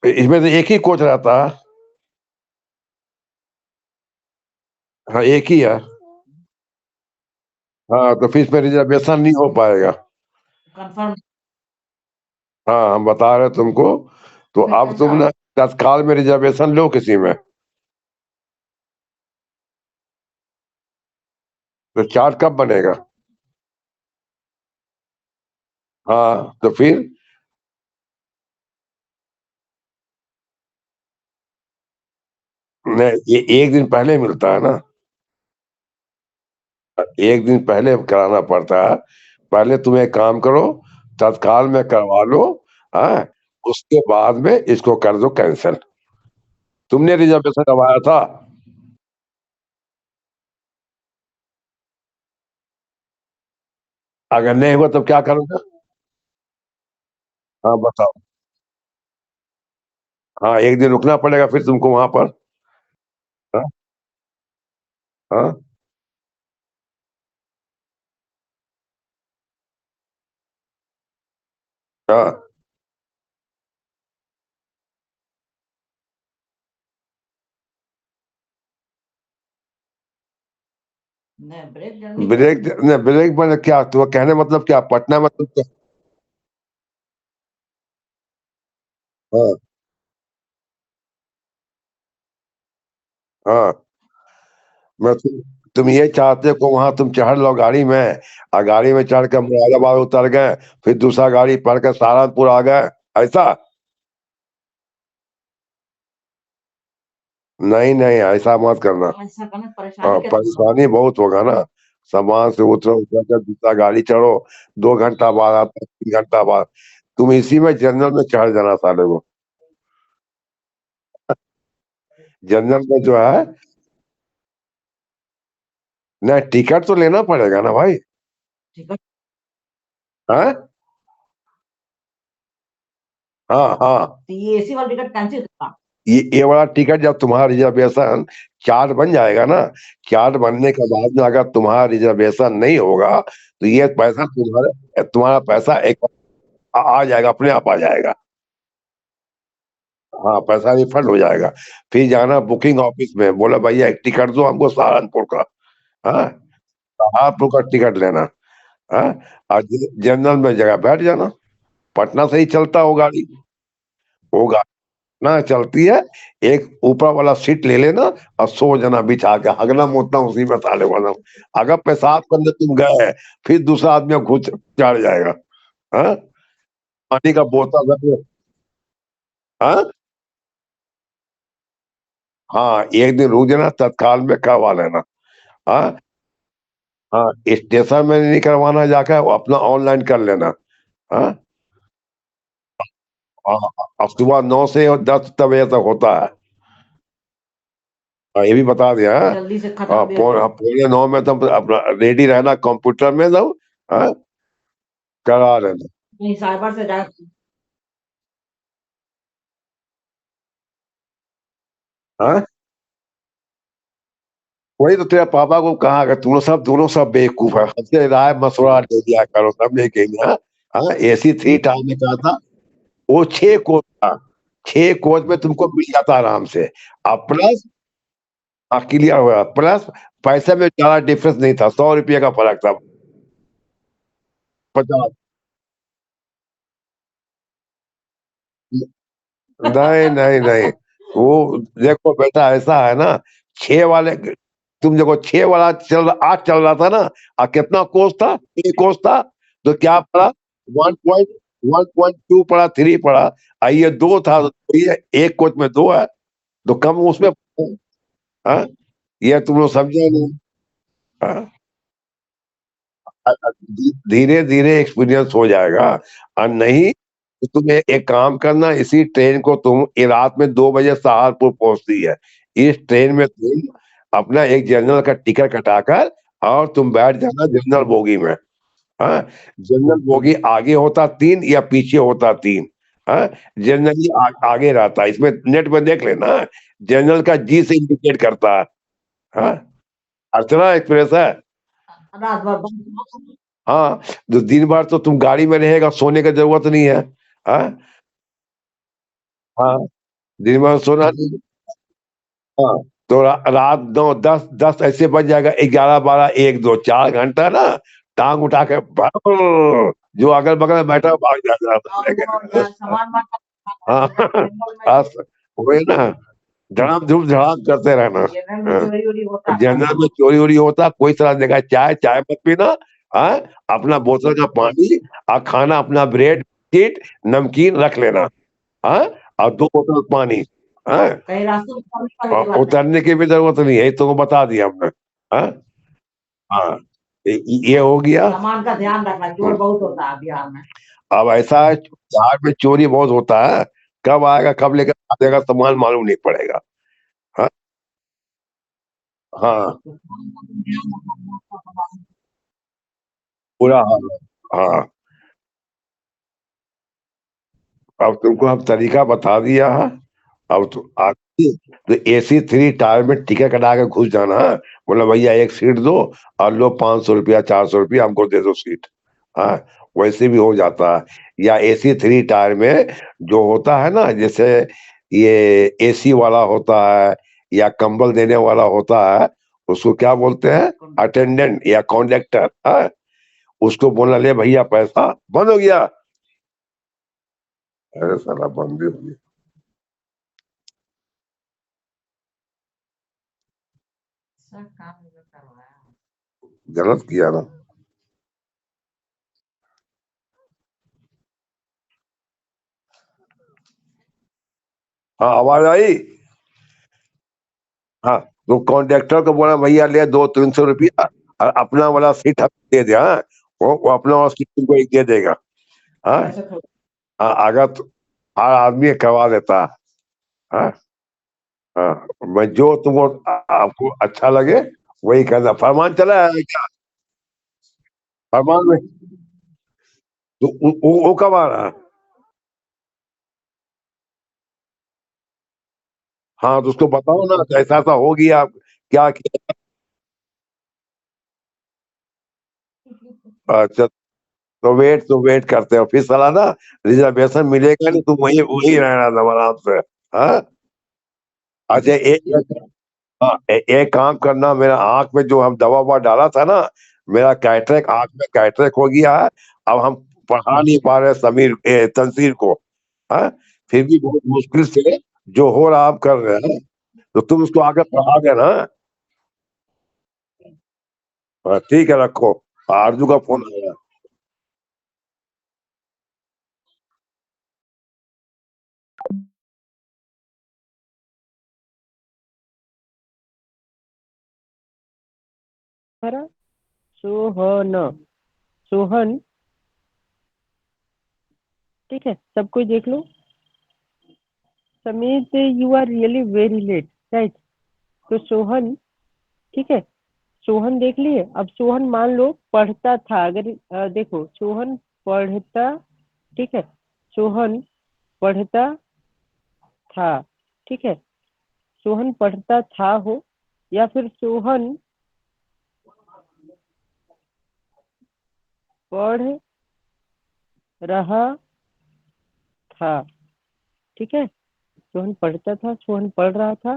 इसमें तो एक ही कोच रहता है। हाँ, एक ही है। हाँ, तो फिर इसमें रिजर्वेशन नहीं हो पाएगा। हाँ, हम बता रहे तुमको। तो अब तुम ना तत्काल में रिजर्वेशन लो किसी में, तो चार्ट कब बनेगा? हाँ, तो फिर नहीं, ये एक दिन पहले मिलता है ना, एक दिन पहले कराना पड़ता है। पहले तुम एक काम करो, तत्काल में करवा लो, हाँ, उसके बाद में इसको कर दो कैंसिल। तुमने रिजर्वेशन करवाया था? अगर नहीं हुआ तो क्या करोगे? हाँ बताओ। हाँ एक दिन रुकना पड़ेगा फिर तुमको वहां पर। हाँ हाँ हाँ। ब्रेक नहीं, ब्रेक मतलब क्या? तो कहने मतलब क्या? पटना मतलब क्या? हाँ हाँ। मैं तुम ये चाहते हो वहां तुम चढ़ लो गाड़ी में, और गाड़ी में चढ़ कर मुरादाबाद उतर गए, फिर दूसरा गाड़ी पकड़ कर सहारनपुर आ गए, ऐसा? नहीं नहीं ऐसा मत करना। परेशानी बहुत होगा ना। सामान से उतरो, उतर कर दूसरा गाड़ी चढ़ो, 2 घंटा बाद आता है, 3 घंटा बाद। तुम इसी में जनरल में चढ़ जाना साले को। जनरल में जो है ना, टिकट तो लेना पड़ेगा ना भाई। हाँ हाँ हाँ। ये एसी वाला टिकट कैंसिल करना। ये वाला टिकट जब तुम्हारा रिजर्वेशन चार्ट बन जाएगा ना, चार्ट बनने के बाद में अगर तुम्हारा रिजर्वेशन नहीं होगा तो ये पैसा तुम्हारा पैसा एक आ जाएगा, अपने आप आ जाएगा। हाँ पैसा रिफंड हो जाएगा। फिर जाना बुकिंग ऑफिस में, बोला भैया एक टिकट दो हमको सहारनपुर का। हाँ सहारनपुर का टिकट लेना। हाँ और जनरल में जगह बैठ जाना। पटना से ही चलता हो गाड़ी, वो गाड़ी ना चलती है। एक ऊपर वाला सीट ले लेना और सो जाना बिछा के, हगना मुतना उसी में साले वाला। अगर पेशाब करने तुम गए फिर दूसरा आदमी घुस चढ़ जाएगा। हाँ पानी का बोतल रख लो। हाँ हाँ एक दिन रुक जाना, तत्काल में करवा लेना। हाँ हाँ स्टेशन में नहीं करवाना, जाकर वो अपना ऑनलाइन कर लेना। हाँ हाँ, अब सुबह 9 से 10 बजे तक होता है। हाँ, ये भी बता दिया। हाँ जल्दी से खत्म हाँ, भी हो। 9:45 में तुम अपना रेडी रहना कंप्यूटर में दो। हाँ करा लेना। नहीं साइबर से डायरेक्ट। हाँ वही तो तेरे पापा को कहा कि तुम लोग सब दोनों सब बेवकूफ है, हमसे राय मशवरा दे दिया करो, सब ये कहेंगे। हाँ हाँ एसी 3 टाइम में कहा था। वो 6 कोच था, 6 कोच में तुमको मिल जाता आराम से। अब प्लस क्लियर हुआ, प्लस पैसे में ज्यादा डिफरेंस नहीं था, 100 रुपये का फर्क था। 50। नहीं नहीं नहीं, वो देखो बेटा ऐसा है ना, 6 वाले, तुम देखो 6 वाला 8 चल रहा था ना, और कितना कोस था? 3 कोस था। तो क्या पड़ा? 1.2 पड़ा, 3 पड़ा। ये 2 था तो ये एक कोच में 2 है, तो कम उसमें। हाँ ये तुम लोग समझे नहीं। हाँ? धीरे धीरे एक्सपीरियंस हो जाएगा। और नहीं तो तुम एक काम करना, इसी ट्रेन को तुम ये रात में 2 बजे सहारनपुर पहुंचती है, इस ट्रेन में तुम अपना एक जनरल का टिकट कटाकर और तुम बैठ जाना जनरल बोगी में। हाँ जनरल बोगी आगे होता 3 या पीछे होता 3। हाँ जनरली आगे रहता है, इसमें नेट में देख लेना। जनरल का जी से इंडिकेट करता है। हाँ अर्चना एक्सप्रेस है। रात भर बंद। हाँ तो दिन भर तो तुम गाड़ी में रहेगा, सोने की जरूरत नहीं है। हाँ हाँ दिन भर सोना नहीं। हाँ तो रात 9 10 10 ऐसे बज जाएगा, 11 12 1 2 4 घंटा ना, टांग उठा के जो अगल बगल में बैठा भाग जाता। सामान हाँ वही ना, धड़ाम धूम धड़ाम करते रहना। चोरी वोरी होता है। जनरल में चोरी वोरी होता, कोई तरह देखा, चाय चाय मत पीना। हाँ अपना बोतल का पानी और खाना, अपना ब्रेड बिस्किट नमकीन रख लेना। हाँ और 2 बोतल पानी। हाँ कहीं रास्ते में खाने और वाली बात है। उतरने की भी जरूरत नहीं है, तुमको बता दिया हमने। हाँ हाँ ये हो गया। सामान का ध्यान रखना, चोर बहुत होता है बिहार में। अब ऐसा है, यहाँ पे चोरी बहुत होता है, कब आएगा कब लेकर आ जाएगा सामान मालूम नहीं पड़ेगा। हाँ हाँ पूरा हाँ हाँ। अब तुमको हम तरीका बता दिया है। अब तो आती तो AC3 टायर में टिकट कटा के घुस जाना है, बोला भैया एक सीट दो और लो 500 रुपया 400 रुपया हमको दे दो सीट। हाँ वैसे भी हो जाता है। या AC3 टायर में जो होता है ना, जैसे ये AC वाला होता है या कंबल देने वाला होता है, उसको क्या बोलते हैं, अटेंडेंट या कॉन्डक्टर। हाँ उसको बोलना ले भैया पैसा, बंद हो गया। अरे साला बंद ही हो गया। सब काम में करवाया। गलत किया ना। हाँ आवाज आई। हाँ तो कॉन्ट्रेक्टर को बोला भैया ले 200-300 रुपया और अपना वाला सीट हम दे दे। हाँ वो अपना वाला सीट तुमको एक दे देगा। हाँ ऐसे थोड़ा हाँ अगर हर आदमी करवा देता है। हाँ हाँ मैं जो तुमको आपको अच्छा लगे वही करना। फरमान चला है क्या? फरमान में तो वो कब आ रहा है? हाँ तो उसको बताओ ना तो ऐसा ऐसा हो गया क्या किया। अच्छा तो वेट करते हो फिर साला ना, रिजर्वेशन मिलेगा नहीं, तुम वही वही रहना था आराम से। हाँ अच्छा हाँ एक काम करना, मेरा आंख में जो हम दवा ववा डाला था ना, मेरा कैटरेक आंख में कैटरेक हो गया है। अब हम पढ़ा नहीं पा रहे तंसीर को। हाँ फिर भी बहुत मुश्किल से जो हो रहा आप कर रहे हैं, तो तुम उसको आगे पढ़ा देना। हाँ, ठीक है रखो। आरजू का फोन आया। हमारा सोहन, सोहन। ठीक है सब कोई देख लो। Samit you are really very late, right. तो सोहन, ठीक है सोहन देख लिए। अब सोहन मान लो पढ़ता था, अगर देखो सोहन पढ़ता, ठीक है सोहन पढ़ता था, ठीक है सोहन पढ़ता था हो, या फिर सोहन पढ़ रहा था। ठीक है सोहन पढ़ता था, सोहन पढ़ रहा था।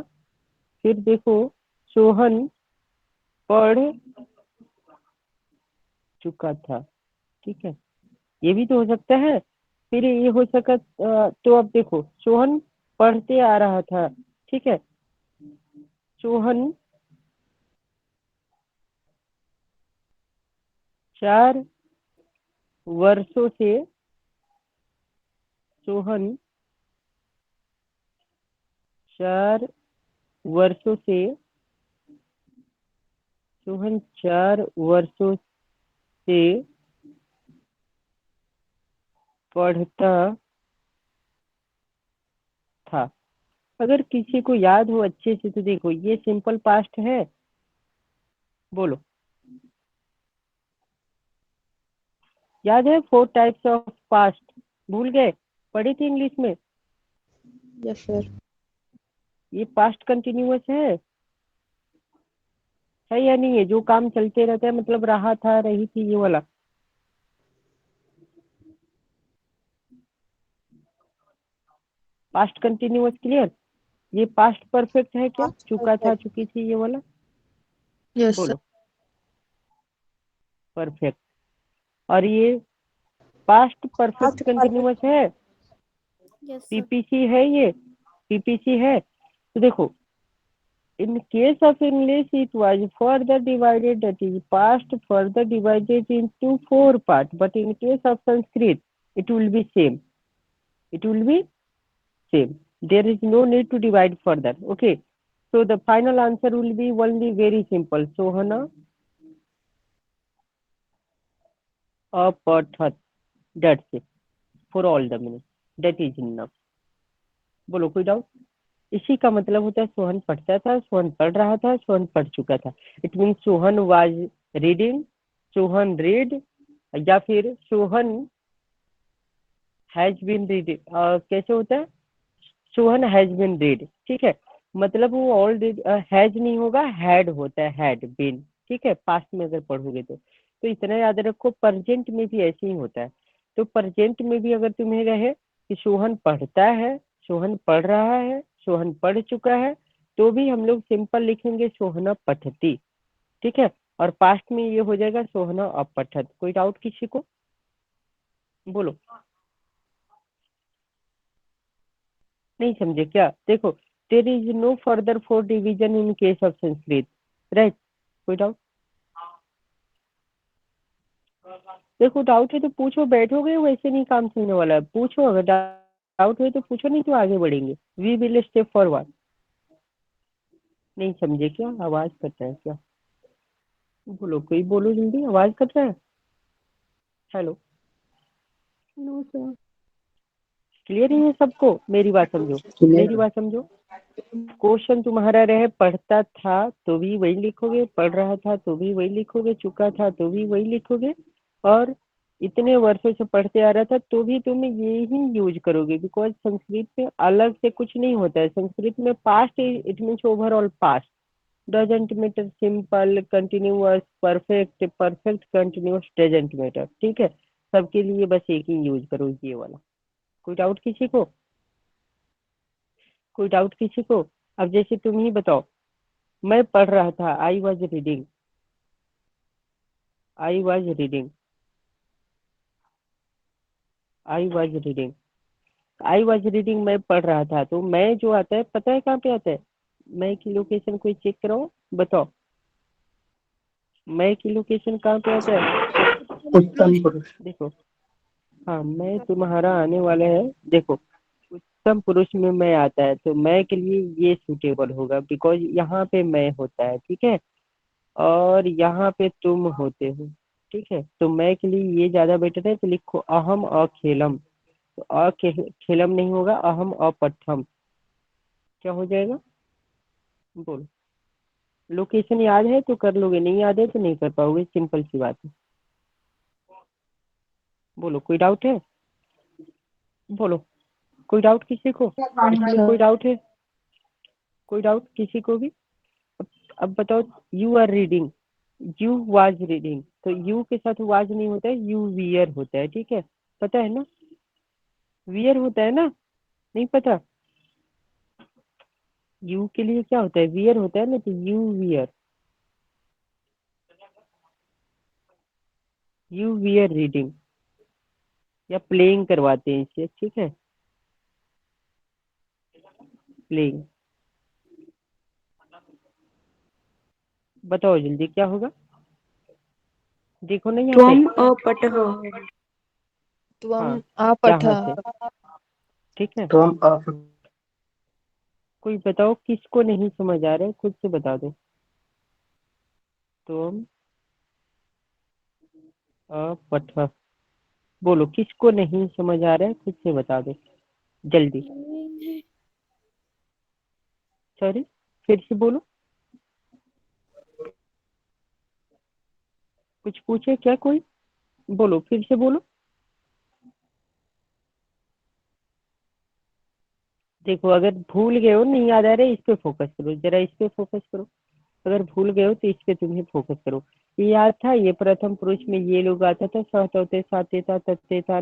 फिर देखो सोहन पढ़ चुका था। ठीक है ये भी तो हो सकता है। फिर ये हो सका तो अब देखो सोहन पढ़ते आ रहा था। ठीक है सोहन 4 वर्षों से, सोहन 4 वर्षों से, सोहन 4 वर्षों से पढ़ता था। अगर किसी को याद हो अच्छे से तो देखो ये सिंपल पास्ट है। बोलो याद है 4 टाइप्स ऑफ पास्ट? भूल गए? पढ़ी थी इंग्लिश में? Yes sir. ये पास्ट कंटिन्यूअस है या नहीं है? जो काम चलते रहता है, मतलब रहा था, रही थी, ये वाला। Past continuous clear? ये पास्ट परफेक्ट है क्या? चुका था, चुकी थी, ये वाला यस सर। बोलो परफेक्ट। और ये पास्ट परफेक्ट कंटिन्यूअस है? Yes sir. पीपीसी है ये? पीपीसी है तो देखो in case of English it was further divided, that is past further divided into 4 parts, but in case of Sanskrit it will be same. It will be same. There is no need to divide further. Okay, so the final answer will be only very simple. Sohana apathat. That's it. For all the meaning, that is enough. बोलो कोई doubt? इसी का मतलब होता है सोहन पढ़ता था, सोहन पढ़ रहा था, सोहन पढ़ चुका था। It mean Sohan was reading, Sohan read, या फिर सोहन हैज बीन रीडिंग। कैसे होता है? सोहन हैज बीन रीड, ठीक है। मतलब वो ऑलरेडी हैज नहीं होगा, हैड होता है, हैड बीन, ठीक है, पास्ट में अगर पढ़ोगे तो इतना याद रखो। प्रेजेंट में भी ऐसे ही होता है। तो प्रेजेंट में भी अगर तुम्हें रहे कि सोहन पढ़ता है, सोहन पढ़ रहा है, सोहन पढ़ चुका है, तो भी हम लोग सिंपल लिखेंगे सोहना पठती, ठीक है। और पास्ट में ये हो जाएगा सोहना अपठत। कोई डाउट किसी को? बोलो। नहीं समझे क्या? देखो, there is no further for division in case of Sanskrit, right? कोई डाउट? देखो डाउट है तो पूछो, बैठोगे वैसे नहीं काम चलने वाला है। पूछो, अगर डाउट है तो पूछो, नहीं तो आगे बढ़ेंगे। We will step forward. नहीं समझे क्या? आवाज कट रहा है क्या? बोलो, कोई बोलो जल्दी, आवाज कट रहा है। Hello, no sir. क्लियर ही है सबको? मेरी बात समझो, मेरी बात समझो। क्वेश्चन तुम्हारा रहे पढ़ता था तो भी वही लिखोगे, पढ़ रहा था तो भी वही लिखोगे, चुका था तो भी वही लिखोगे, और इतने वर्षों से पढ़ते आ रहा था तो भी तुम ये ही यूज करोगे। बिकॉज संस्कृत में अलग से कुछ नहीं होता है। संस्कृत में past it means overall past, doesn't matter, simple, continuous, perfect, perfect continuous, doesn't matter, ठीक है। सबके लिए बस एक ही यूज करो, ये वाला। कोई डाउट किसी को? कोई डाउट किसी को? अब जैसे तुम ही बताओ, मैं पढ़ रहा था, I was reading, I was reading, I was reading, I was reading, मैं पढ़ रहा था। तो मैं जो आता है पता है कहाँ पे आता है? मैं की लोकेशन कोई चेक कराओ, बताओ मैं की लोकेशन कहाँ पे आता है? उत्तम पुरुष। देखो, हाँ, मैं तुम्हारा आने वाला है। देखो, उत्तम पुरुष में मैं आता है तो मैं के लिए ये सूटेबल होगा, बिकॉज यहाँ पे मैं होता है, ठीक है, और यहाँ पे तुम होते हो, ठीक है। तो मैं के लिए ये ज्यादा बेटर है। तो लिखो अहम अखेलम। तो अखेलम नहीं होगा, अहम अपठम। क्या हो जाएगा? बोलो। लोकेशन याद है तो कर लोगे, नहीं याद है तो नहीं कर पाओगे, सिंपल सी बात है। बोलो, कोई डाउट है? बोलो, कोई डाउट किसी को? इसमें कोई डाउट है? कोई डाउट किसी को भी? अब बताओ, you are reading, you was reading, तो यू के साथ वाज नहीं होता है, यू वियर होता है, ठीक है। पता है ना? वियर होता है ना? नहीं पता? यू के लिए क्या होता है? वियर होता है ना, तो you wear, you wear reading, या प्लेइंग करवाते हैं इसे, ठीक है, प्लेइंग। बताओ जल्दी क्या होगा? देखो ना यहाँ पे। त्वम अपठः। हाँ, त्वम आपठ। यहाँ से, ठीक है। तुम आप कोई बताओ किसको नहीं समझ आ रहा है, खुद से बता दो। तुम अपठ, बोलो किसको नहीं समझ आ रहा है, खुद से बता दो जल्दी। सॉरी, फिर से बोलो। कुछ पूछे क्या कोई? बोलो, फिर से बोलो। देखो, अगर भूल गए हो, नहीं याद आ रहा है, इस पे फोकस करो, जरा इस पे फोकस करो। अगर भूल गए हो तो इस पे तुम्हें फोकस करो। ये याद था, ये प्रथम पुरुष में ये लोग आता था, सहते साते था तत्ते था,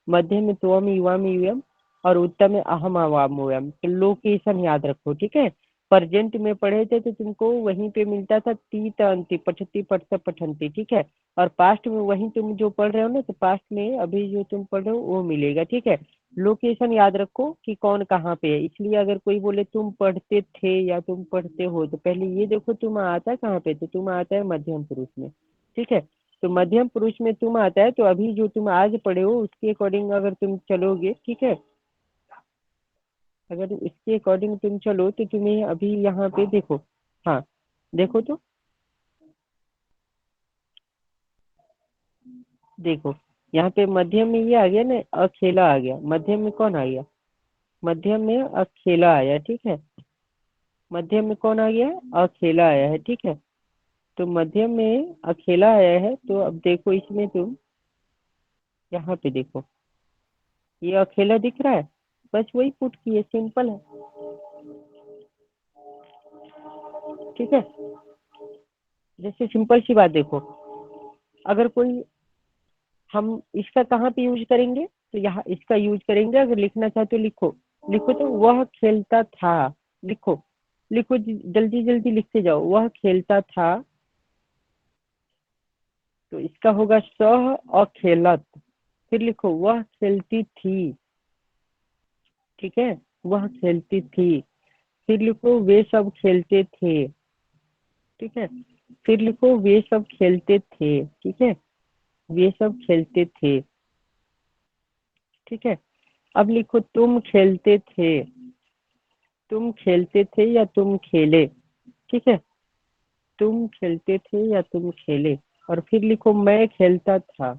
मध्य में त्वम युवाम युयम, और उत्तम में अहम आवाम वयम। तो लोकेशन याद रखो, ठीक है। प्रेजेंट में पढ़े थे तो तुमको वहीं पे मिलता था ती अंति, पठती पठता पठंती, ठीक है। और पास्ट में वहीं तुम जो पढ़ रहे हो ना, तो पास्ट में अभी जो तुम पढ़ रहे हो वो मिलेगा, ठीक है। लोकेशन याद रखो कि कौन कहाँ पे है। इसलिए अगर कोई बोले तुम पढ़ते थे या तुम पढ़ते हो, तो पहले ये देखो तुम आता है कहाँ पे, तो तुम आता है मध्यम पुरुष में, ठीक है। तो मध्यम पुरुष में तुम आता है, तो अभी जो तुम आज पढ़े हो उसके अकॉर्डिंग अगर तुम चलोगे, ठीक है, अगर उसके अकॉर्डिंग तुम चलो तो तुम्हें अभी यहाँ पे देखो, हाँ देखो तो, देखो यहाँ पे मध्यम में ये आ गया ना, अकेला आ गया। मध्यम में कौन आ गया? मध्यम में अकेला आया, ठीक है। मध्यम में कौन आ गया? अकेला आया है, ठीक है। तो मध्यम में अकेला आया है, तो अब देखो इसमें तुम यहाँ पे देखो, ये अकेला दिख रहा है, बस वही पुट किए, सिंपल है, ठीक है। जैसे सिंपल सी बात देखो, अगर कोई, हम इसका कहाँ पे यूज करेंगे? तो यहाँ इसका यूज करेंगे। अगर लिखना चाहते हो लिखो, लिखो तो वह खेलता था, लिखो, लिखो जल्दी जल्दी लिखते जाओ, वह खेलता था, तो इसका होगा सह और खेलत। फिर लिखो वह खेलती थी, ठीक है, वह खेलती थी। फिर लिखो वे सब खेलते थे, ठीक है। फिर लिखो वे सब खेलते थे, ठीक है, वे सब खेलते थे, ठीक है। अब लिखो तुम खेलते थे, तुम खेलते थे या तुम खेले, ठीक है, तुम खेलते थे या तुम खेले। और फिर लिखो मैं खेलता था,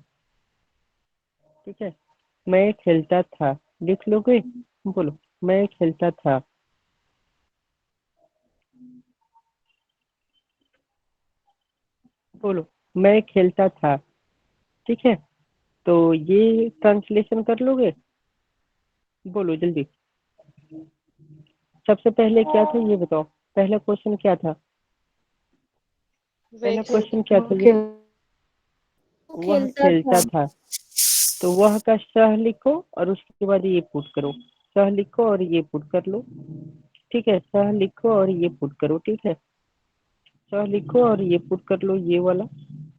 ठीक है, मैं खेलता था। लिख लोगे? बोलो मैं खेलता था। बोलो मैं खेलता था, ठीक है। तो ये ट्रांसलेशन कर लोगे? बोलो जल्दी। सबसे पहले क्या था ये बताओ, पहला क्वेश्चन क्या था? पहला क्वेश्चन क्या था ये? वह खेलता था। तो वह का सह लिखो और उसके बाद ये पुट करो, सह लिखो और ये पुट कर लो, ठीक है। सह लिखो और ये पुट करो, ठीक है। सह लिखो और ये पुट कर लो, ये वाला,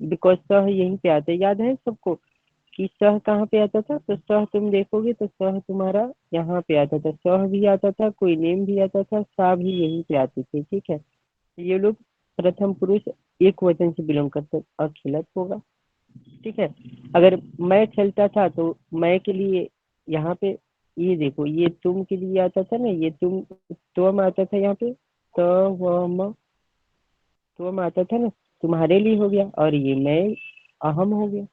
बिकॉज सह यहीं पे आता है। याद है सबको कि सह कहाँ पे आता था? तो सह तुम देखोगे तो सह तुम्हारा यहाँ पे आता था, सह भी आता था, कोई नेम भी आता था, सा भी यहीं पे आती थी, ठीक है। ये लोग प्रथम पुरुष एक वचन से बिलोंग करते, अखिलत होगा, ठीक है। अगर मैं खेलता था तो मैं के लिए यहाँ पे ये देखो, ये तुम के लिए आता था ना, ये तुम आता था यहाँ पे, तुम आता था ना, तुम्हारे लिए हो गया। और ये मैं अहम हो गया।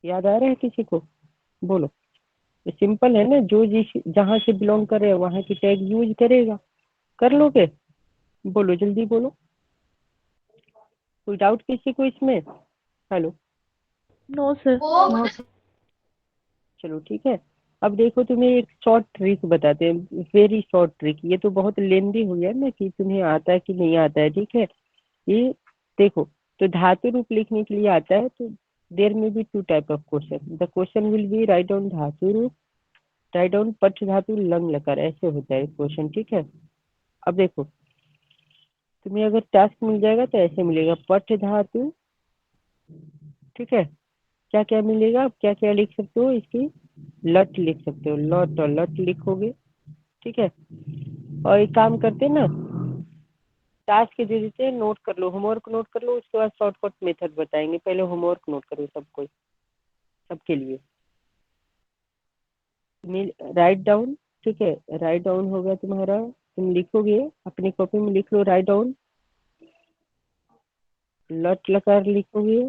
याद आ रहा है किसी को? बोलो। ये सिंपल है ना, जो जिस जहाँ से बिलोंग करे वहां की टैग यूज करेगा। कर लोगे? बोलो जल्दी बोलो। कोई डाउट किसी को इसमें? हेलो? No sir. चलो ठीक है। अब देखो तुम्हें एक शॉर्ट ट्रिक बताते हैं, वेरी शॉर्ट ट्रिक। ये तो बहुत लेंदी हो गया ना कि तुम्हें आता है कि नहीं आता है, ठीक है। ये देखो, तो धातु रूप लिखने के लिए आता है, तो there may be two type of question. The question will be write down धातु रूप, राइट डाउन पठ धातु लंग लकार, ऐसे होता है क्वेश्चन, ठीक है। अब देखो, तुम्हें अगर टास्क मिल जाएगा तो ऐसे मिलेगा, पठ धातु, ठीक है। क्या क्या मिलेगा? क्या क्या लिख सकते हो? इसकी लट लिख सकते हो, लट और लट लिखोगे, ठीक है। और एक काम करते हैं ना, टास्क दे देते हैं, नोट कर लो, होमवर्क नोट कर लो, उसके बाद शॉर्टकट मेथड बताएंगे। पहले होमवर्क नोट करो सबको, सबके लिए। राइट डाउन, ठीक है, राइट डाउन हो गया तुम्हारा। तुम लिखोगे अपनी कॉपी में, लिख लो राइट डाउन, लट लकार लिखोगे,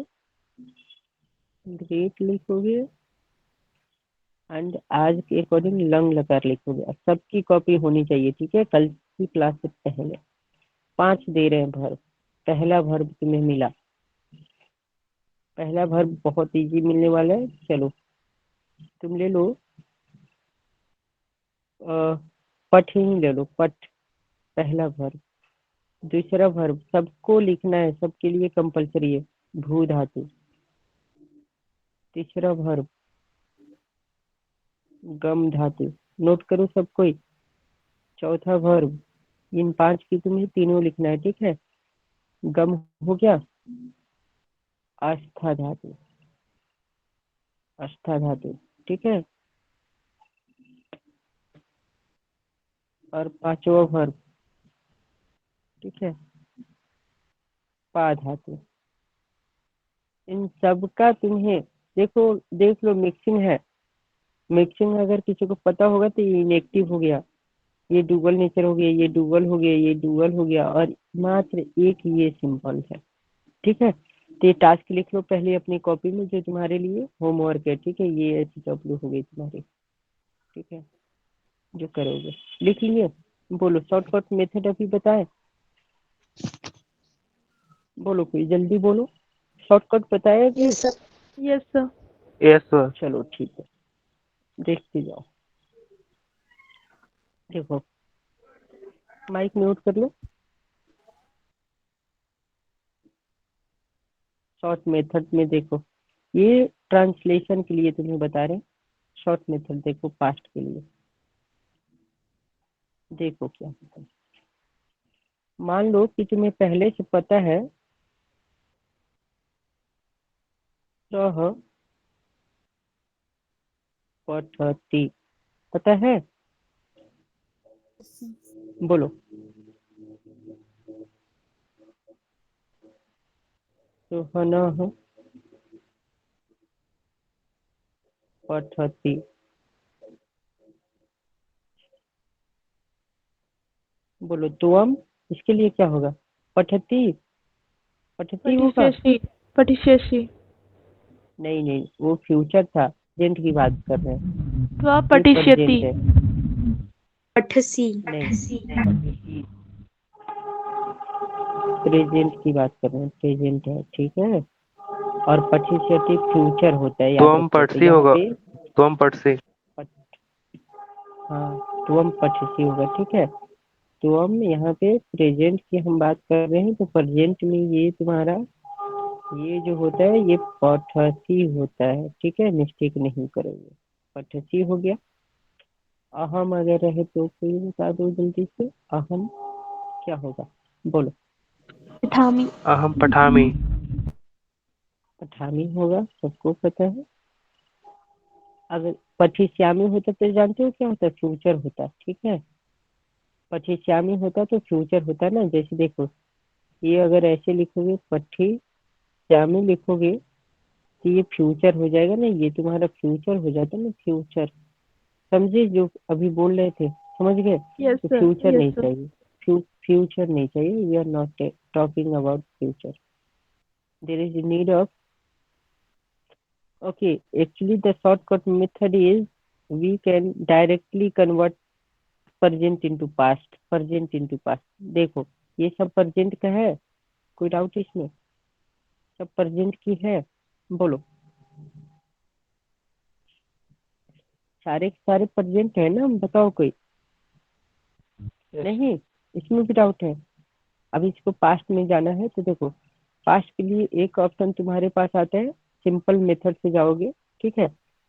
ग्रेट लिखोगे, एंड आज के अकॉर्डिंग लंग लकार लिखोगे। अब सबकी कॉपी होनी चाहिए, ठीक है, कल की क्लास से पहले। 5 दे रहे हैं वर्ब। पहला वर्ब तुम्हें मिला, पहला वर्ब बहुत इजी मिलने वाला है। चलो तुम ले लो, पठ ही ले लो, पठ, पहला वर्ब। दूसरा वर्ब सबको लिखना है, सबके लिए कंपलसरी है, भू धातु। तीसरा वर्ब गम धातु, नोट करो सब कोई। चौथा वर्ब, इन 5 की तुम्हें तीनों लिखना है, ठीक है। गम हो गया, आस्था धातु, आस्था धातु, ठीक है। और 5वां वर्ब, ठीक है, पा धातु। इन सब का तुम्हें देखो, देख लो, मिक्सिंग है। मिक्सिंग अगर किसी को पता होगा तो ये इनएक्टिव हो गया, ये डुअल नेचर हो गया, ये डुअल हो गया, ये डुअल हो गया, और मात्र एक ये सिंपल है, ठीक है। ये टास्क लिख लो पहले अपनी कॉपी में, जो तुम्हारे लिए होमवर्क है, ठीक है। ये ऐसी डब्ल्यू हो गई तुम्हारी, ठीक है, जो करोगे। लिख लिए? बोलो शॉर्टकट मेथड अभी बताए, बोलो कोई जल्दी बोलो, शॉर्टकट बताया कि? Yes sir. Yes sir. चलो ठीक है, देखते जाओ। देखो माइक म्यूट कर लो। शॉर्ट मेथड में देखो, ये ट्रांसलेशन के लिए तुम्हें बता रहे हैं। शॉर्ट मेथड देखो पास्ट के लिए, देखो क्या होता है। मान लो कि तुम्हें पहले से पता है सह पठती, पता है? बोलो सुहनः पठती, बोलो तुम, इसके लिए क्या होगा? पठती, पठती होगा? पठिष्यसि। नहीं नहीं, वो फ्यूचर था, प्रेजेंट की बात कर रहे हैं। त्वा ये पठिष्यति। present है। पठसी। नहीं, प्रेजेंट की बात कर रहे हैं, प्रेजेंट है, ठीक है। और पठिष्यति फ्यूचर होता है, याद तुम रखो। तो पठसी यहाँ होगा, पे तुम पठसी। हाँ तुम पठसी होगा, ठीक है। तो हम यहाँ पे प्रेजेंट की हम बात कर रहे हैं, तो प्रेजेंट में ये तुम्हारा ये जो होता है ये पठसी होता है, ठीक है, मिस्टेक नहीं करोगे। पठसी हो गया। अहम अगर रहे तो कोई बता दो जल्दी से, अहम क्या होगा? बोलो। पठामि। अहम पठामि। पठामी होगा, सबको पता है। अगर पठिश्यामी होता तो जानते हो क्या होता है? फ्यूचर होता, ठीक है। पठिश्यामी होता तो फ्यूचर होता ना। जैसे देखो, ये अगर ऐसे लिखोगे पठिश्यामी लिखोगे तो ये फ्यूचर हो जाएगा ना, ये तुम्हारा फ्यूचर हो जाता ना, फ्यूचर। समझे जो अभी बोल रहे थे? समझ गए? यस तो सर। फ्यूचर यस नहीं सर। चाहिए, फ्यूचर नहीं चाहिए। We are not talking about future. There is need of, okay, actually the shortcut method is we can directly convert present into past, present into past। देखो ये सब present का है, कोई डाउट इसमें? सब present की है, बोलो। सारे के सारे present है ना, बताओ कोई। नहीं, इसमें भी डाउट है। अब इसको पास्ट में जाना है तो देखो, पास्ट के लिए एक ऑप्शन तुम्हारे पास आता है, सिंपल मेथड से जाओगे, ठीक है।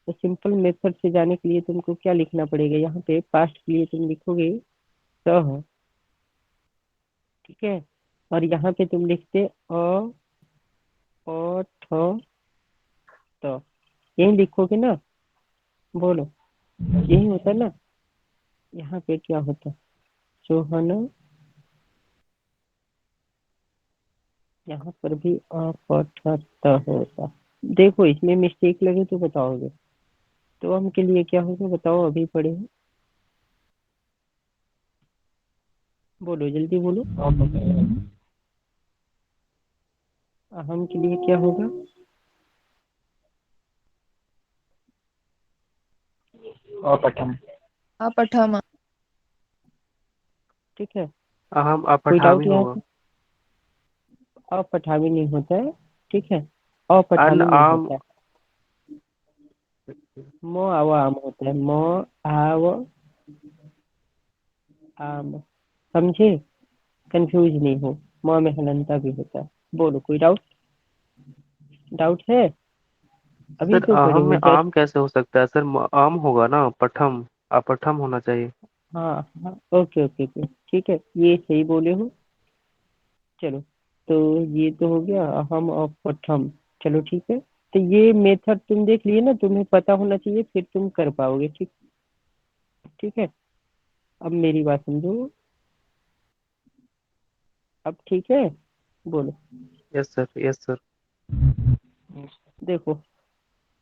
तो सिंपल मेथड से जाने के लिए तुमको क्या लिखना पड़ेगा? यहाँ पे पास्ट के लिए तुम लिखोगे सह, ठीक है। और यहाँ पे तुम लिखते ठ त, यही लिखोगे ना, बोलो यही होता है ना। यहाँ पे क्या होता? सोहन, यहाँ पर भी अपठत होता। देखो इसमें मिस्टेक लगे तो बताओगे। तो हम के लिए क्या होगा बताओ, अभी पढ़े हो, बोलो जल्दी बोलो। हम के लिए क्या होगा? अपठम। अपठम। ठीक है, अहम कोई डाउट अपठामि यहाँ होगा। पे? अपठामी नहीं होता है, ठीक है, अन अपठामी नहीं आम। होता है। मो आव आम होता है, मो आव आम, समझे? कंफ्यूज नहीं हो, मो में हलंता भी होता है। बोलो कोई डाउट? डाउट है? अभी सर तो पढ़े अहम हो में जस्ट। आम कैसे हो सकता है सर? आम होगा ना, पठम, अपठम होना चाहिए। हाँ हाँ, ओके ओके ओके, ठीक है, ये सही बोले हो। चलो, तो ये तो हो गया अहम और पठम। चलो ठीक है, तो ये मेथड तुम देख लिए ना, तुम्हें पता होना चाहिए, फिर तुम कर पाओगे, ठीक? ठीक है, अब मेरी बात समझो, अब ठीक है, बोलो। Yes sir, yes sir. देखो,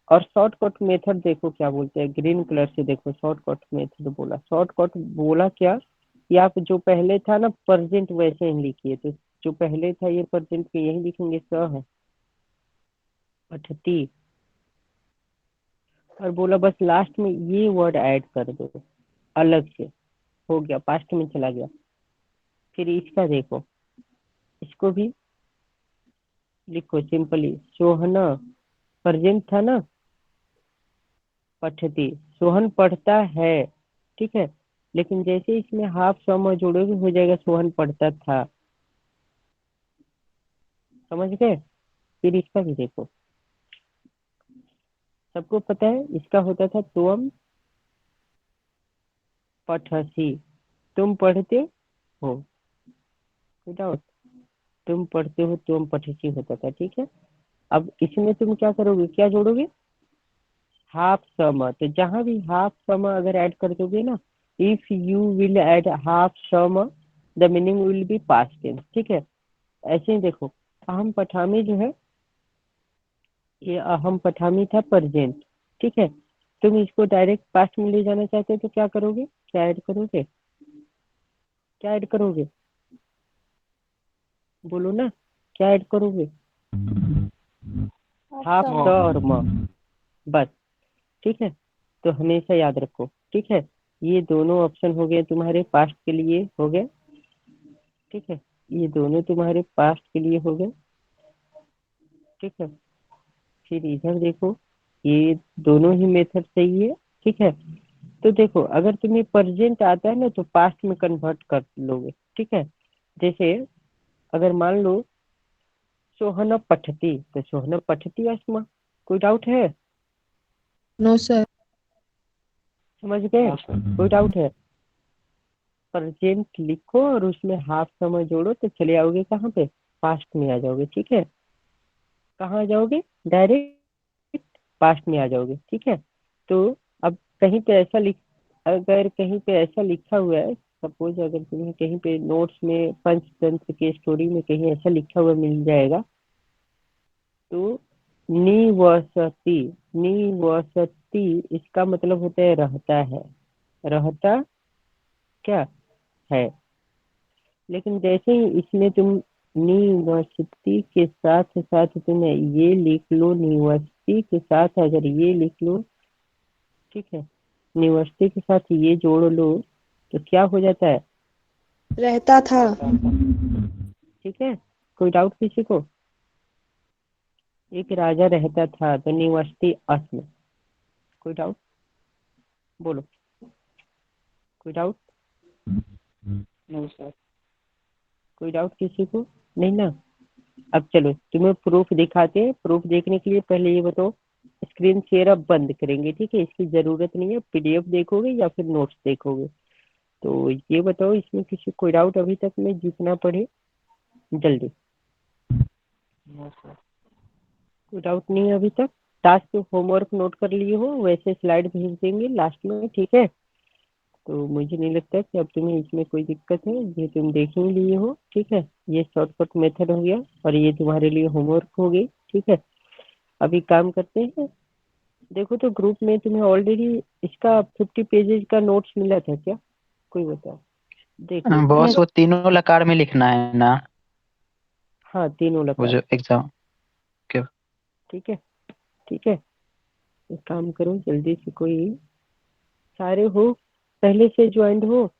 और शॉर्टकट मेथड देखो क्या बोलते हैं, ग्रीन कलर से देखो शॉर्टकट मेथड बोला। शॉर्टकट बोला क्या कि आप जो पहले था ना प्रेजेंट वैसे ही लिखिए। तो जो पहले था ये प्रेजेंट के यही लिखेंगे, स है, पठती, और बोला बस लास्ट में ये वर्ड ऐड कर दो अलग से, हो गया, पास्ट में चला गया। फिर इसका देखो, इसको भी लिखो सिंपली, सोहना प्रेजेंट था ना, पठती, सोहन पढ़ता है, ठीक है, लेकिन जैसे इसमें हाफ सम जोड़ोगे हो जाएगा सोहन पढ़ता था, समझ गए। फिर इसका भी देखो, सबको पता है इसका होता था तुम पठसी, तुम पढ़ते हो, डाउट, तुम पढ़ते हो, तुम पठसी होता था, ठीक है। अब इसमें तुम क्या करोगे, क्या जोड़ोगे, हाफ सम, तो जहां भी हाफ सम अगर ऐड कर दोगे ना, if you will add half some the meaning will be past tense, ठीक है। ऐसे ही देखो, अहम पठामी जो है, ये अहम पठामी था प्रेजेंट, ठीक है, तुम इसको डायरेक्ट पास्ट में ले जाना चाहते हो तो क्या करोगे, क्या ऐड करोगे, क्या ऐड करोगे, बोलो ना, क्या ऐड करोगे, हाफ द और म, बस, ठीक है। तो हमेशा याद रखो, ठीक है, ये दोनों ऑप्शन हो गए तुम्हारे पास्ट के लिए, हो गए, ठीक है, ये दोनों तुम्हारे पास्ट के लिए हो गए, ठीक है। फिर इधर देखो, ये दोनों ही मेथड सही है, ठीक है। तो देखो, अगर तुम्हें प्रेजेंट आता है ना तो पास्ट में कन्वर्ट कर लोगे, ठीक है। जैसे अगर मान लो सोहना पठती, तो सोहना पठती अस्मा, कोई डाउट है, नो सर। समझ गए, कोई डाउट है। प्रेजेंट लिखो और उसमें हाफ समय जोड़ो तो चले आओगे कहाँ पे, पास्ट में आ जाओगे, ठीक है। कहाँ आ जाओगे, डायरेक्ट पास्ट में आ जाओगे, ठीक है। तो अब कहीं पे ऐसा लिख, अगर कहीं पे ऐसा लिखा हुआ है, सपोज अगर तुम्हें कहीं पे नोट्स में पंचतंत्र के स्टोरी में कहीं ऐसा लिखा हुआ मिल जाएगा, तो निवसति, निवसति इसका मतलब होता है रहता है, रहता क्या है। लेकिन जैसे ही इसमें तुम निवसति के साथ साथ तुम ये लिख लो, निवसति के साथ अगर ये लिख लो, ठीक है, निवसति के साथ ये जोड़ लो तो क्या हो जाता है, रहता था। ठीक है। कोई डाउट किसी को, एक राजा रहता था तो निवसति अस्म, कोई डाउट, बोलो, कोई डाउट, नो सर। कोई डाउट किसी को, नहीं ना। अब चलो तुम्हें प्रूफ दिखाते हैं, प्रूफ देखने के लिए पहले ये बताओ, स्क्रीन शेयर अब बंद करेंगे, ठीक है, इसकी जरूरत नहीं है, पीडीएफ देखोगे या फिर नोट्स देखोगे। तो ये बताओ, इसमें किसी कोई डाउट अभी तक में, जितना पढ़े जल्दी, नो सर। कोई डाउट नहीं है अभी तक। टास्क होमवर्क नोट कर लिए हो, वैसे स्लाइड भेज देंगे लास्ट में, ठीक है। तो मुझे नहीं लगता कि अब तुम्हें इसमें कोई दिक्कत है, ये तुम देख ही लिए हो, ठीक है। ये शॉर्टकट मेथड हो गया और ये तुम्हारे लिए होमवर्क हो गई, ठीक है। अभी काम करते हैं, देखो तो ग्रुप में तुम्हें ऑलरेडी इसका 50 पेजेस का नोट्स मिला था क्या, कोई बताओ, देख लो। बॉस वो तीनों लकार में लिखना है ना, हाँ तीनों वो लगा, जो एग्जाम के। ठीक है, ठीक है। एक काम करो जल्दी से, कोई सारे हो, पहले से ज्वाइंट हो,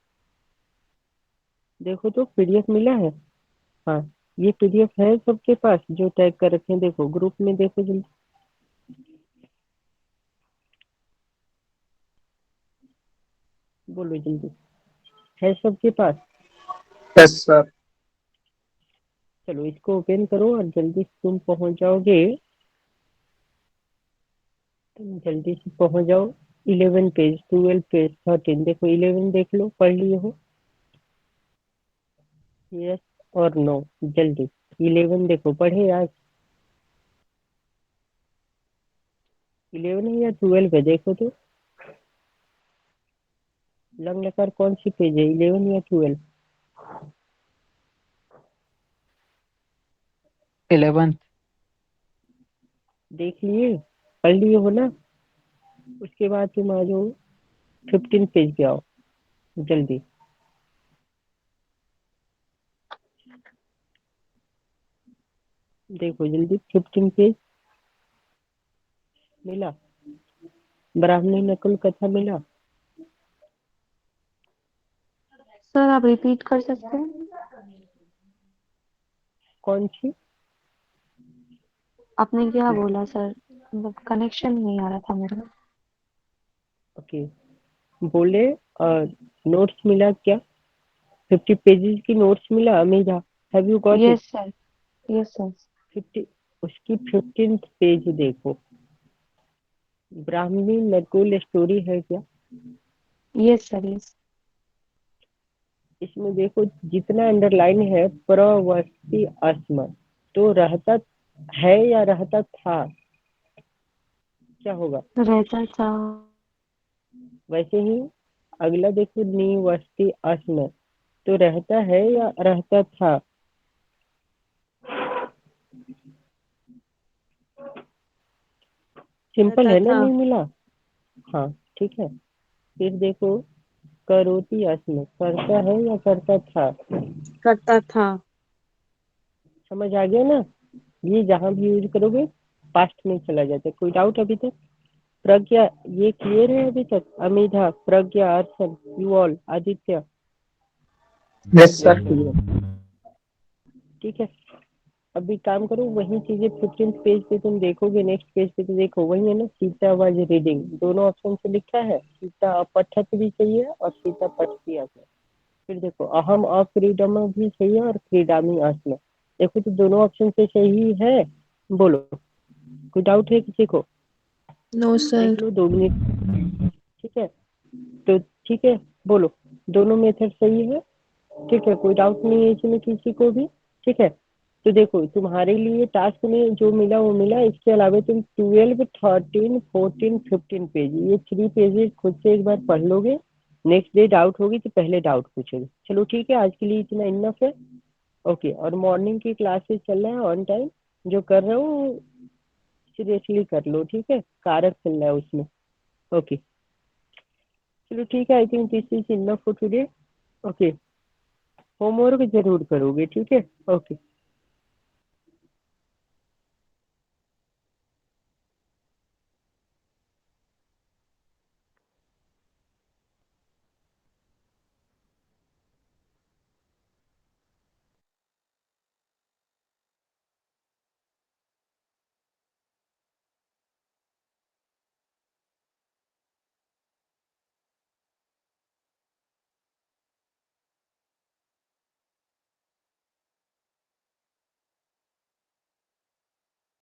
देखो तो पीडीएफ मिला है, हाँ ये पीडीएफ है सबके पास जो टैग कर रखे हैं, देखो ग्रुप में देखो जल्दी, बोलो जल्दी, है सबके पास। Yes sir. चलो इसको ओपन करो और जल्दी से तुम पहुंच जाओगे, तुम जल्दी से पहुंच जाओ 11 पेज, 12 पेज, 13, देखो 11 देख लो, पढ़ लिए हो, यस और नो, जल्दी 11 देखो, पढ़े आज, 11 है या 12 है, देखो तो लंग लकार कौन सी पेज है, 11 या 12, 11। देख लिए, पढ़ लिए हो ना। उसके बाद तुम आ जाओ 15 पेज पे आओ जल्दी, देखो जल्दी 15 पेज, मिला? ब्राह्मणी नकुल कथा मिला? सर आप रिपीट कर सकते हैं? कौन सी? आपने क्या बोला सर? मतलब कनेक्शन नहीं आ रहा था मेरा। ओके, बोले नोट्स मिला क्या? 50 पेजेस की नोट्स मिला Amija? Have you got it? Yes sir, yes sir. 50, उसकी 15th पेज देखो। ब्राह्मणी नकुल स्टोरी है क्या? Yes sir, yes. इसमें देखो जितना अंडरलाइन है प्रवस्ति अस्म, तो रहता है या रहता था, क्या होगा? रहता था। वैसे ही अगला देखो निवस्ति अस्म, तो रहता है या रहता था? सिंपल रहता है ना, था। नहीं मिला? हाँ ठीक है। फिर देखो करोति अस्म, करता है या करता था? करता था। समझ आ गया ना? ये जहां भी यूज करोगे पास्ट में चला जाता है। कोई डाउट अभी तक? प्रज्ञा, ये क्लियर है अभी तक? Amidha, Pragya, Arshan, you all, Aditya? Yes yes sir. Sir, ठीक है। अभी काम करो, वही चीजें 15th पेज पे तुम देखोगे, नेक्स्ट पेज पे तो देखो वही है ना, सीता वाज रीडिंग, दोनों ऑप्शन से लिखा है। सीता पठत भी चाहिए और सीता पठती आसम। फिर देखो अहम अक्रीडम भी चाहिए और क्रीडामी आसम। देखो तो दोनों ऑप्शन से सही है, बोलो। कोई डाउट है किसी को? नो देख सर। लो 2 मिनट, ठीक है। तो ठीक है, बोलो दोनों मेथड सही है, ठीक है। कोई डाउट नहीं है इसमें किसी को भी, ठीक है। तो देखो तुम्हारे लिए टास्क में जो मिला वो मिला, इसके अलावा तुम 12, 13, 14, 15 पेज, ये 3 पेजेस खुद से एक बार पढ़ लोगे। नेक्स्ट डे डाउट होगी तो पहले डाउट पूछोगे। चलो ठीक है, आज के लिए इतना इनफ है। ओके, और मॉर्निंग की क्लासेस चल रहा है ऑन टाइम, जो कर रहे हो सीरियसली कर लो, ठीक है। कारक चल रहा है उसमें। ओके चलो ठीक है, I think this is enough for today. Okay, homework जरूर करोगे, ठीक है। ओके।